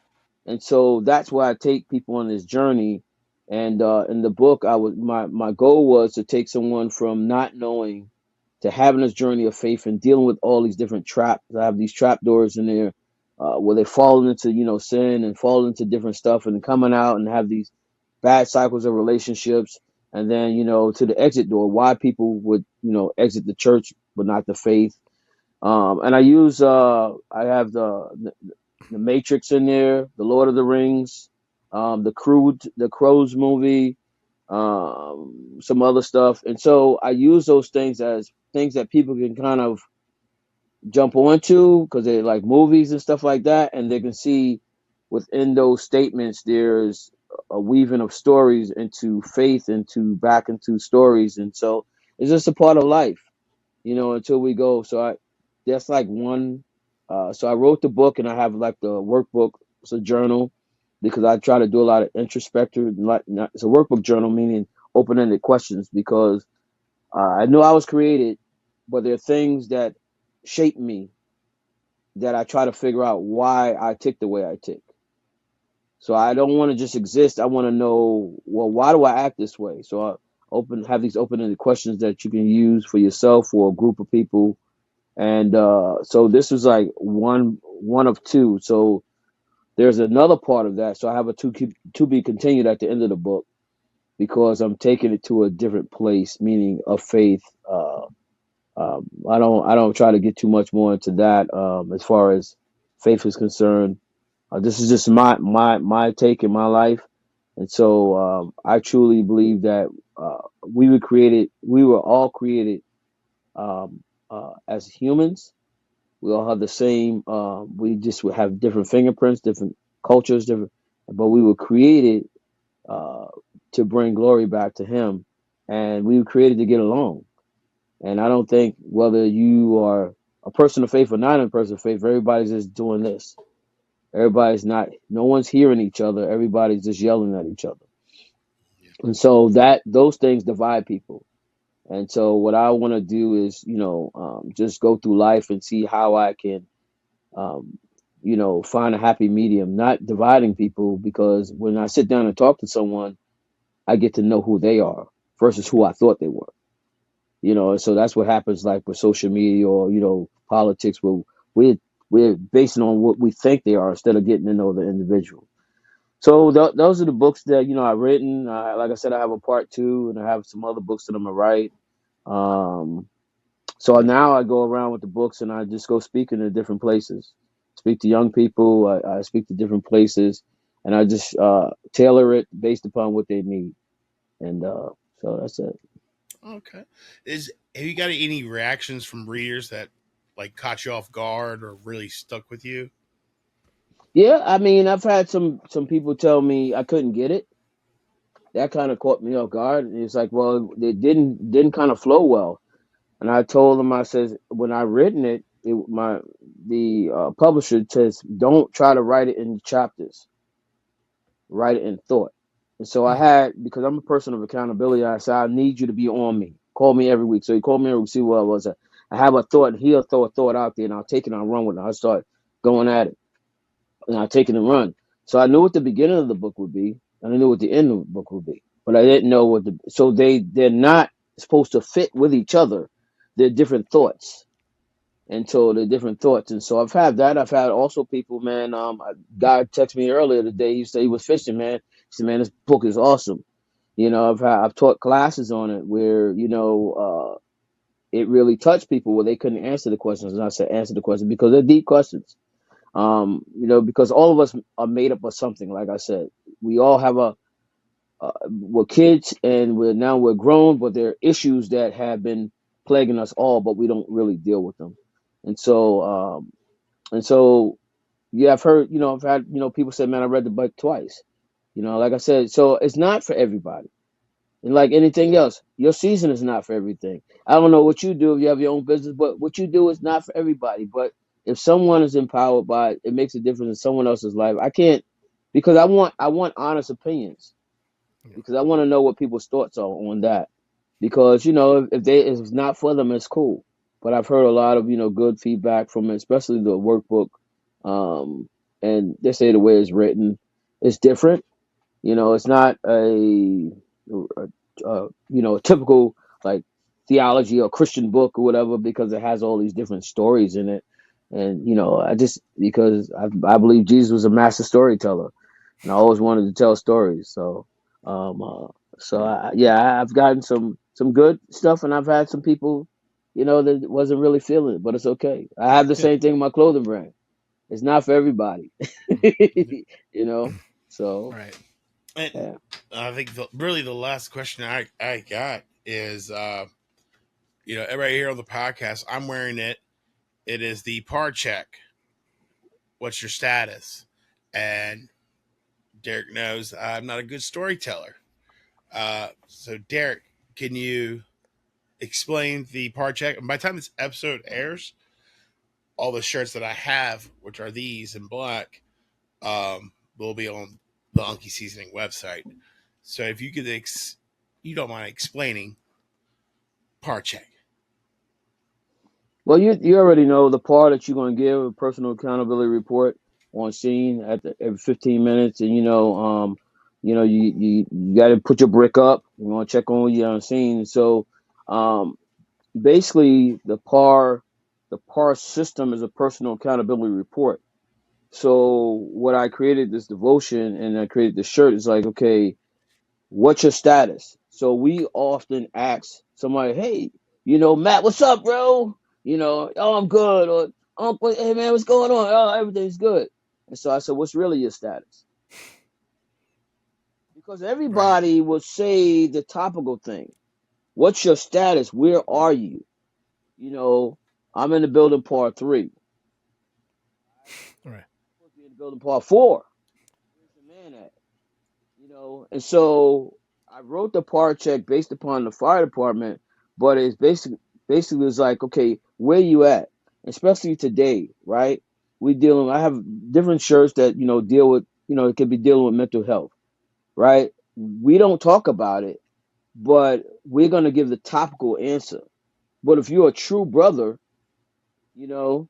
S4: And so that's why I take people on this journey. And in the book, my goal was to take someone from not knowing to having this journey of faith and dealing with all these different traps. I have these trap doors in there where they fall into, sin and fall into different stuff and coming out and have these bad cycles of relationships. And then, to the exit door, why people would, exit the church but not the faith. And I have the Matrix in there, the Lord of the Rings, the Crows movie, some other stuff. And so I use those things as things that people can kind of jump onto because they like movies and stuff like that. And they can see within those statements, there's a weaving of stories into faith, back into stories. And so it's just a part of life, until we go. That's like one. So I wrote the book and I have like the workbook. It's a journal because I try to do a lot of introspective. It's a workbook journal, meaning open-ended questions because I knew I was created, but there are things that shape me that I try to figure out why I tick the way I tick. So I don't want to just exist. I want to know, well, why do I act this way? So have these open-ended questions that you can use for yourself or a group of people. And so this was like one of two. So there's another part of that. So I have a to be continued at the end of the book because I'm taking it to a different place, meaning of faith. I don't try to get too much more into that as far as faith is concerned. This is just my take in my life, and so I truly believe that we were all created as humans. We all have the same. We just would have different fingerprints, different cultures, but we were created uh, to bring glory back to Him, and we were created to get along. And I don't think whether you are a person of faith or not a person of faith, everybody's just doing this. Everybody's not. No one's hearing each other. Everybody's just yelling at each other, and so those things divide people. And so what I want to do is, just go through life and see how I can um, find a happy medium, not dividing people, because when I sit down and talk to someone, I get to know who they are versus who I thought they were. So that's what happens like with social media or, politics where we're basing on what we think they are instead of getting to know the individual. So those are the books that, I've written. Like I said, I have a part two and I have some other books that I'm going to write. Um, so now I go around with the books and I just go speaking to different places, speak to young people. I speak to different places. and I just tailor it based upon what they need. And so that's it.
S3: Okay. Have you got any reactions from readers that like caught you off guard or really stuck with you?
S4: Yeah, I mean, I've had some people tell me I couldn't get it. That kind of caught me off guard. It's like, well, it didn't kind of flow well. And I told them, I says, when I written it, the publisher says, don't try to write it in chapters, write it in thought. And so I had, because I'm a person of accountability, I said, I need you to be on me. Call me every week. So he called me every week, see what I was. I have a thought, and he'll throw a thought out there, and I'll take it and I'll run with it. I'll start going at it, and I'll take it and run. So I knew what the beginning of the book would be, and I knew what the end of the book would be. But I didn't know so they're not supposed to fit with each other. They're different thoughts. And so the different thoughts. And so I've had that. I've had also people, man. A guy texted me earlier today. He said he was fishing, man. He said, man, this book is awesome. I've taught classes on it where, it really touched people where they couldn't answer the questions. And I said, answer the questions because they're deep questions. Because all of us are made up of something. Like I said, we all have we're kids and we're grown, but there are issues that have been plaguing us all, but we don't really deal with them. And so yeah, I've had people say, man, I read the book twice. Like I said, so it's not for everybody. And like anything else, your season is not for everything. I don't know what you do if you have your own business, but what you do is not for everybody. But if someone is empowered by it, it makes a difference in someone else's life. I can't, because I want honest opinions, because I want to know what people's thoughts are on that. Because if it's not for them, it's cool. But I've heard a lot of good feedback from it, especially the workbook. Um, and they say the way it's written is different. It's not a typical like theology or Christian book or whatever, because it has all these different stories in it. And because I believe Jesus was a master storyteller, and I always wanted to tell stories. I've gotten some good stuff, and I've had some people, that wasn't really feeling it, but it's okay. I have the
S2: Yeah.
S4: same thing with my clothing brand. It's not for everybody, you know. So
S2: Right.
S3: And
S4: yeah.
S3: I think really the last question I got is, everybody here on the podcast, I'm wearing it. It is the par check. What's your status? And Darick knows I'm not a good storyteller. So Darick, can you explain the par check? And by the time this episode airs, all the shirts that I have, which are these in black, will be on the Unky Seasoning website. So if you could, you don't mind explaining par check.
S4: Well, you already know the part that you're going to give a personal accountability report on scene every 15 minutes, and you got to put your brick up. You want to check on you on scene. So, basically, the par system is a personal accountability report. So, what I created this devotion and I created the shirt is like, okay, what's your status? So we often ask somebody, hey, Matt, what's up, bro? Oh, I'm good. Or, Uncle, hey, man, what's going on? Oh, everything's good. And so I said, what's really your status? Because
S3: Right.
S4: everybody will say the topical thing. What's your status? Where are you? I'm in the building part 3.
S2: Right.
S4: I'm supposed to be in the building part 4. Where's the man at? And so I wrote the part check based upon the fire department, but it's basically it's like, okay, where you at? Especially today, right? I have different shirts that, deal with, it could be dealing with mental health, right? We don't talk about it, but we're going to give the topical answer. But if you're a true brother, you know,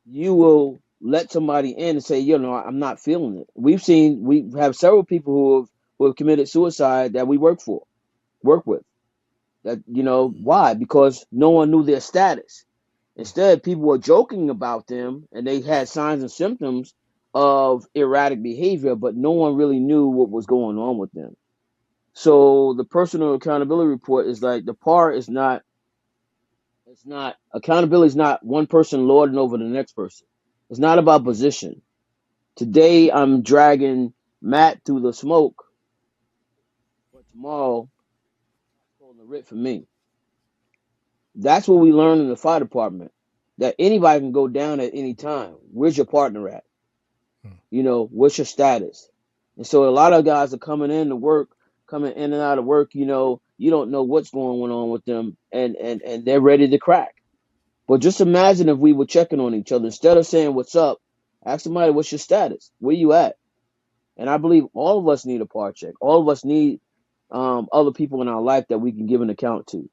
S4: you will let somebody in and say, I'm not feeling it. We have several people who have committed suicide that we work with. That why? Because no one knew their status. Instead, people were joking about them, and they had signs and symptoms of erratic behavior, but no one really knew what was going on with them. So the personal accountability report is like the par is not. It's not accountability is not one person lording over the next person. It's not about position. Today I'm dragging Matt through the smoke, but tomorrow it's holding the writ for me. That's what we learn in the fire department. That anybody can go down at any time. Where's your partner at? What's your status? And so a lot of guys are coming in to work, coming in and out of work, you don't know what's going on with them, and they're ready to crack. But just imagine if we were checking on each other. Instead of saying what's up, ask somebody what's your status? Where you at? And I believe all of us need a part check. All of us need other people in our life that we can give an account to.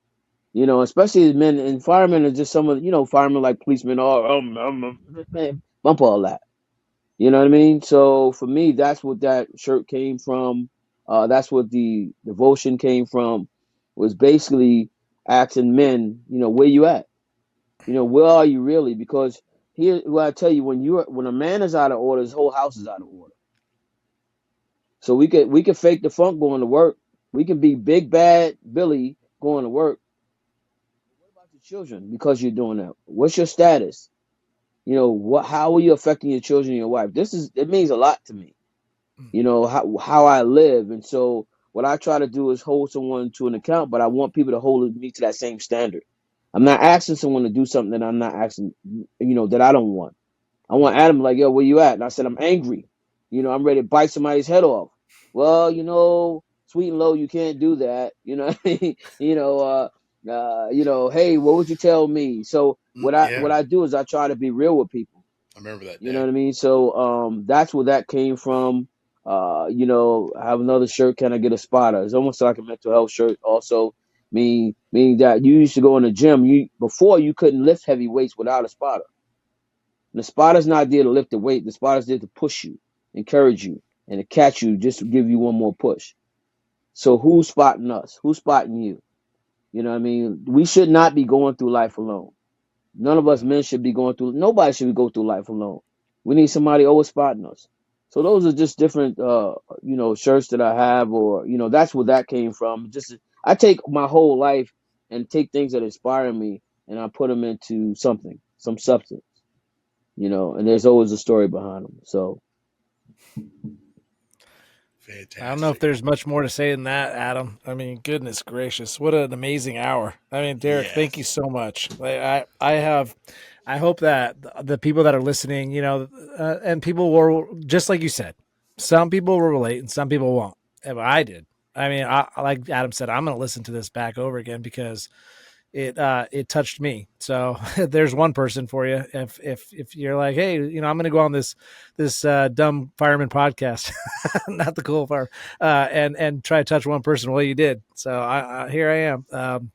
S4: Especially as men and firemen are just some of firemen like policemen are man, bump all that. You know what I mean? So for me, that's what that shirt came from. That's what the devotion came from. Was basically asking men, where you at? Where are you really? Because here, well, I tell you, when a man is out of order, his whole house is out of order. So we could fake the funk going to work. We can be big bad Billy going to work. What about your children? Because you're doing that. What's your status? How are you affecting your children and your wife? It means a lot to me. How I live. And so what I try to do is hold someone to an account, but I want people to hold me to that same standard. I'm not asking someone to do something that I'm not asking, that I don't want. I want Adam like, yo, where you at? And I said, I'm angry. I'm ready to bite somebody's head off. Well, sweet and low, you can't do that. Hey, what would you tell me? So what I do is I try to be real with people.
S3: I remember that.
S4: You know what I mean? So that's where that came from. I have another shirt, Can I Get a Spotter? It's almost like a mental health shirt also. Meaning that you used to go in the gym. Before you couldn't lift heavy weights without a spotter. The spotter's not there to lift the weight. The spotter's there to push you, encourage you, and to catch you just to give you one more push. So who's spotting us? Who's spotting you? You know what I mean? We should not be going through life alone. None of us men should be nobody should go through life alone. We need somebody always spotting us. So those are just different, shirts that I have, or, that's where that came from. I take my whole life and take things that inspire me and I put them into some substance, and there's always a story behind them. So.
S3: Fantastic.
S2: I don't know if there's much more to say than that, Adam. I mean, goodness gracious, what an amazing hour. I mean, Darick, Thank you so much. I hope that the people that are listening, and people will, just like you said, some people will relate and some people won't. And I did. I mean, I like Adam said, I'm going to listen to this back over again because it touched me. So there's one person for you. If you're like, hey, I'm going to go on this dumb fireman podcast, not the cool fire, and try to touch one person. Well, you did. So here I am.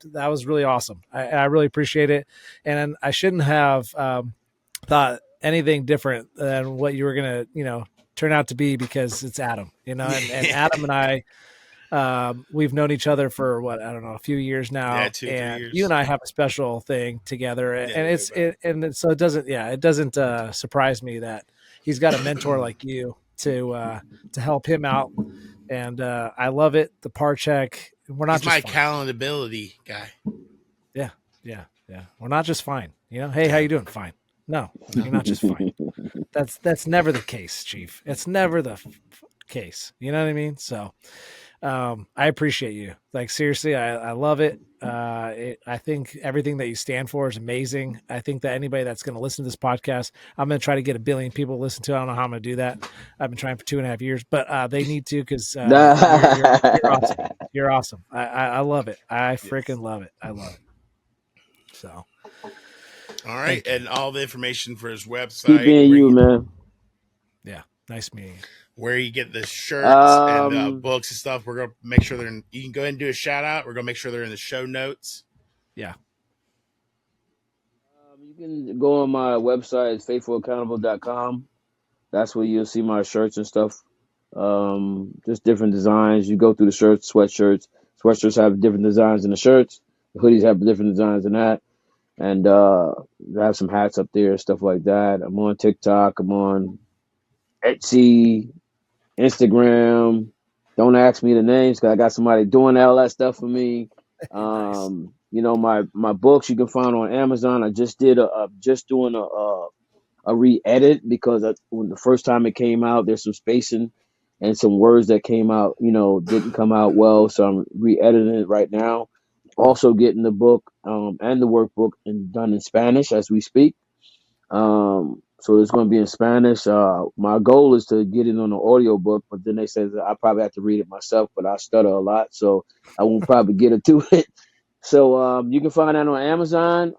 S2: That was really awesome. I really appreciate it. And I shouldn't have thought anything different than what you were going to, turn out to be, because it's Adam, and Adam and I, we've known each other for a few years now.
S3: Yeah, 2 or 3 years.
S2: You and I have a special thing together, and so it doesn't surprise me that he's got a mentor like you to help him out, and I love it. The par check, we're not
S3: He's
S2: just
S3: my
S2: fine.
S3: accountability guy.
S2: Yeah. We're not just fine. Hey, how you doing? Fine. No, you're not just fine. That's never the case, Chief. It's never the case. You know what I mean? So. I appreciate you. Like, seriously, I love it. I think everything that you stand for is amazing. I think that anybody that's going to listen to this podcast, I'm going to try to get 1 billion people to listen to it. I don't know how I'm going to do that. I've been trying for 2.5 years, but they need to, because you're awesome. You're awesome. I love it. I freaking love it. I love it. So.
S3: All right. And all the information for his website.
S4: Keep being you, man.
S2: Yeah. Nice meeting you.
S3: Where you get the shirts and books and stuff. We're going to make sure you can go ahead and do a shout out. We're going to make sure they're in the show notes.
S2: Yeah.
S4: You can go on my website, it's faithfulaccountable.com. That's where you'll see my shirts and stuff. Just different designs. You go through the shirts, sweatshirts. Sweatshirts have different designs than the shirts. The hoodies have different designs than that. And I have some hats up there, stuff like that. I'm on TikTok. I'm on Etsy, Instagram. Don't ask me the names because I got somebody doing all that stuff for me.
S2: Nice.
S4: My books you can find on Amazon. I just did doing a re-edit because when the first time it came out, there's some spacing and some words that came out, didn't come out well. So I'm re-editing it right now. Also getting the book and the workbook done in Spanish as we speak. So it's going to be in Spanish. My goal is to get it on an audio book, but then they said that I probably have to read it myself, but I stutter a lot, so I won't probably get it to it. So you can find that on Amazon,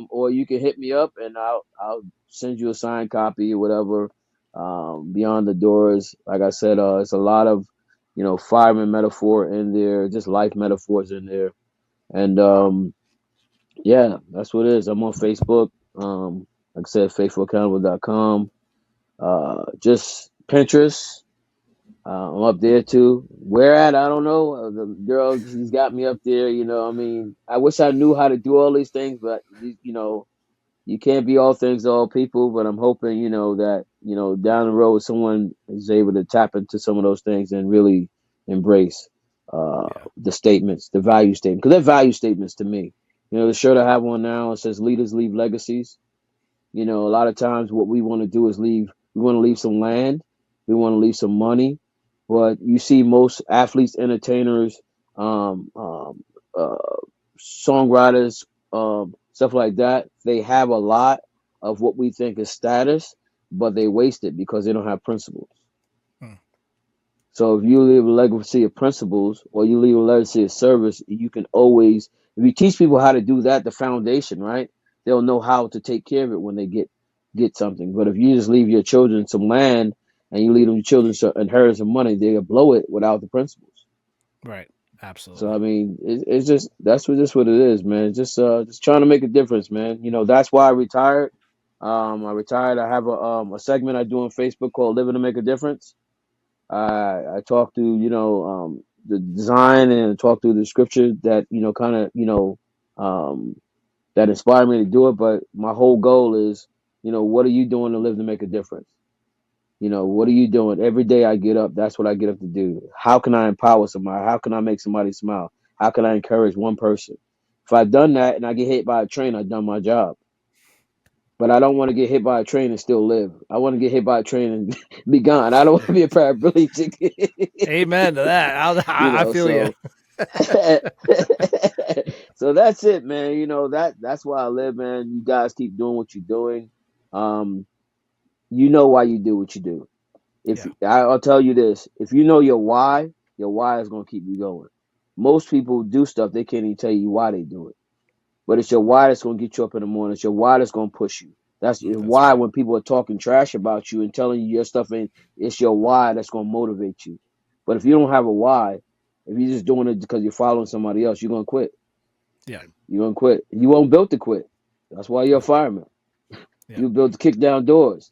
S4: or you can hit me up and I'll send you a signed copy or whatever. Beyond the Doors, like I said, it's a lot of fireman metaphor in there, just life metaphors in there, and yeah, that's what it is. I'm on Facebook. Like I said, faithfulaccountable.com. Just Pinterest. I'm up there too. Where at? I don't know. The girl, she's got me up there. I mean, I wish I knew how to do all these things, but you can't be all things to all people. But I'm hoping, that down the road, someone is able to tap into some of those things and really embrace the statements, the value statement, because they're value statements to me. The shirt I have on now, it says "Leaders leave legacies." A lot of times what we want to do is we want to leave some land, we want to leave some money, but you see most athletes, entertainers, um, um, uh, songwriters, stuff like that, they have a lot of what we think is status, but they waste it because they don't have principles. So if you leave a legacy of principles or you leave a legacy of service, you can always, if you teach people how to do that, the foundation, right? They'll know how to take care of it when they get something. But if you just leave your children some land and you leave them children some inheritance of money, they'll blow it without the principles.
S2: Right. Absolutely.
S4: So I mean, it's just that's what it is, man. Just trying to make a difference, man. That's why I retired. I retired. I have a segment I do on Facebook called "Living to Make a Difference." I talk through, the design and talk through the scripture that, kind of, that inspired me to do it. But my whole goal is, what are you doing to live to make a difference? What are you doing? Every day I get up, that's what I get up to do. How can I empower somebody? How can I make somebody smile? How can I encourage one person? If I've done that and I get hit by a train, I've done my job. But I don't want to get hit by a train and still live. I want to get hit by a train and be gone. I don't want to be a paraplegic.
S2: Amen to that. I feel you.
S4: So that's it, man. That's why I live, man. You guys keep doing what you're doing. You know why you do what you do. I'll tell you this, if you know your why is going to keep you going. Most people do stuff, they can't even tell you why they do it. But it's your why that's going to get you up in the morning. It's your why that's going to push you. That's why right. When people are talking trash about you and telling you your stuff ain't, it's your why that's going to motivate you. But if you don't have a why, if you're just doing it because you're following somebody else, you're going to quit.
S2: Yeah.
S4: You're going to quit. You weren't built to quit. That's why you're a fireman. Yeah. You were built to kick down doors.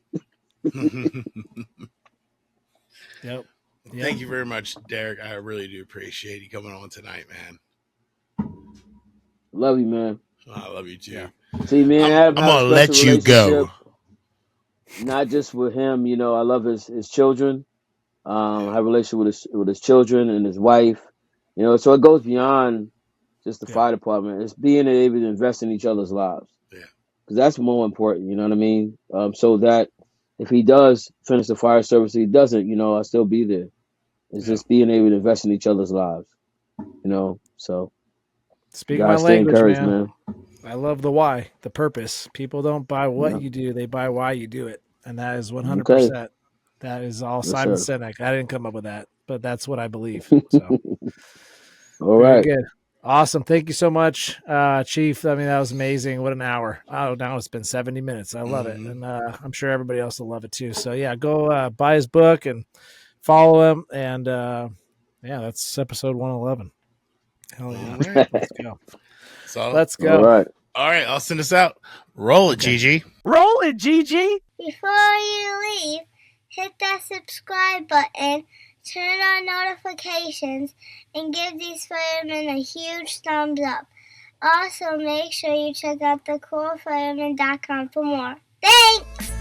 S2: Yep.
S3: Thank you very much, Darick. I really do appreciate you coming on tonight, man.
S4: Love you, man.
S3: I love you too. Yeah.
S4: See, me and Adam
S3: I'm gonna let you go.
S4: Not just with him, I love his children. I have a relationship with his children and his wife. So it goes beyond just the fire department. It's being able to invest in each other's lives. Yeah. Because that's more important. You know what I mean? So that if he does finish the fire service, if he doesn't, I'll still be there. It's just being able to invest in each other's lives. So
S2: speak my language, man. I love the why, the purpose. People don't buy what you do; they buy why you do it, and that is 100%. That is all Simon Sinek. I didn't come up with that, but that's what I believe. So,
S4: all right,
S2: good, awesome. Thank you so much, Chief. I mean, that was amazing. What an hour! Oh, now it's been 70 minutes. I love it, and I'm sure everybody else will love it too. So, yeah, go buy his book and follow him, and that's episode 111. Hell yeah. All right, let's go.
S3: So
S2: let's go.
S3: All right, I'll send us out. Roll it, Gigi.
S2: Roll it, Gigi.
S5: Before you leave, hit that subscribe button, turn on notifications, and give these firemen a huge thumbs up. Also, make sure you check out thecoolfireman.com for more. Thanks!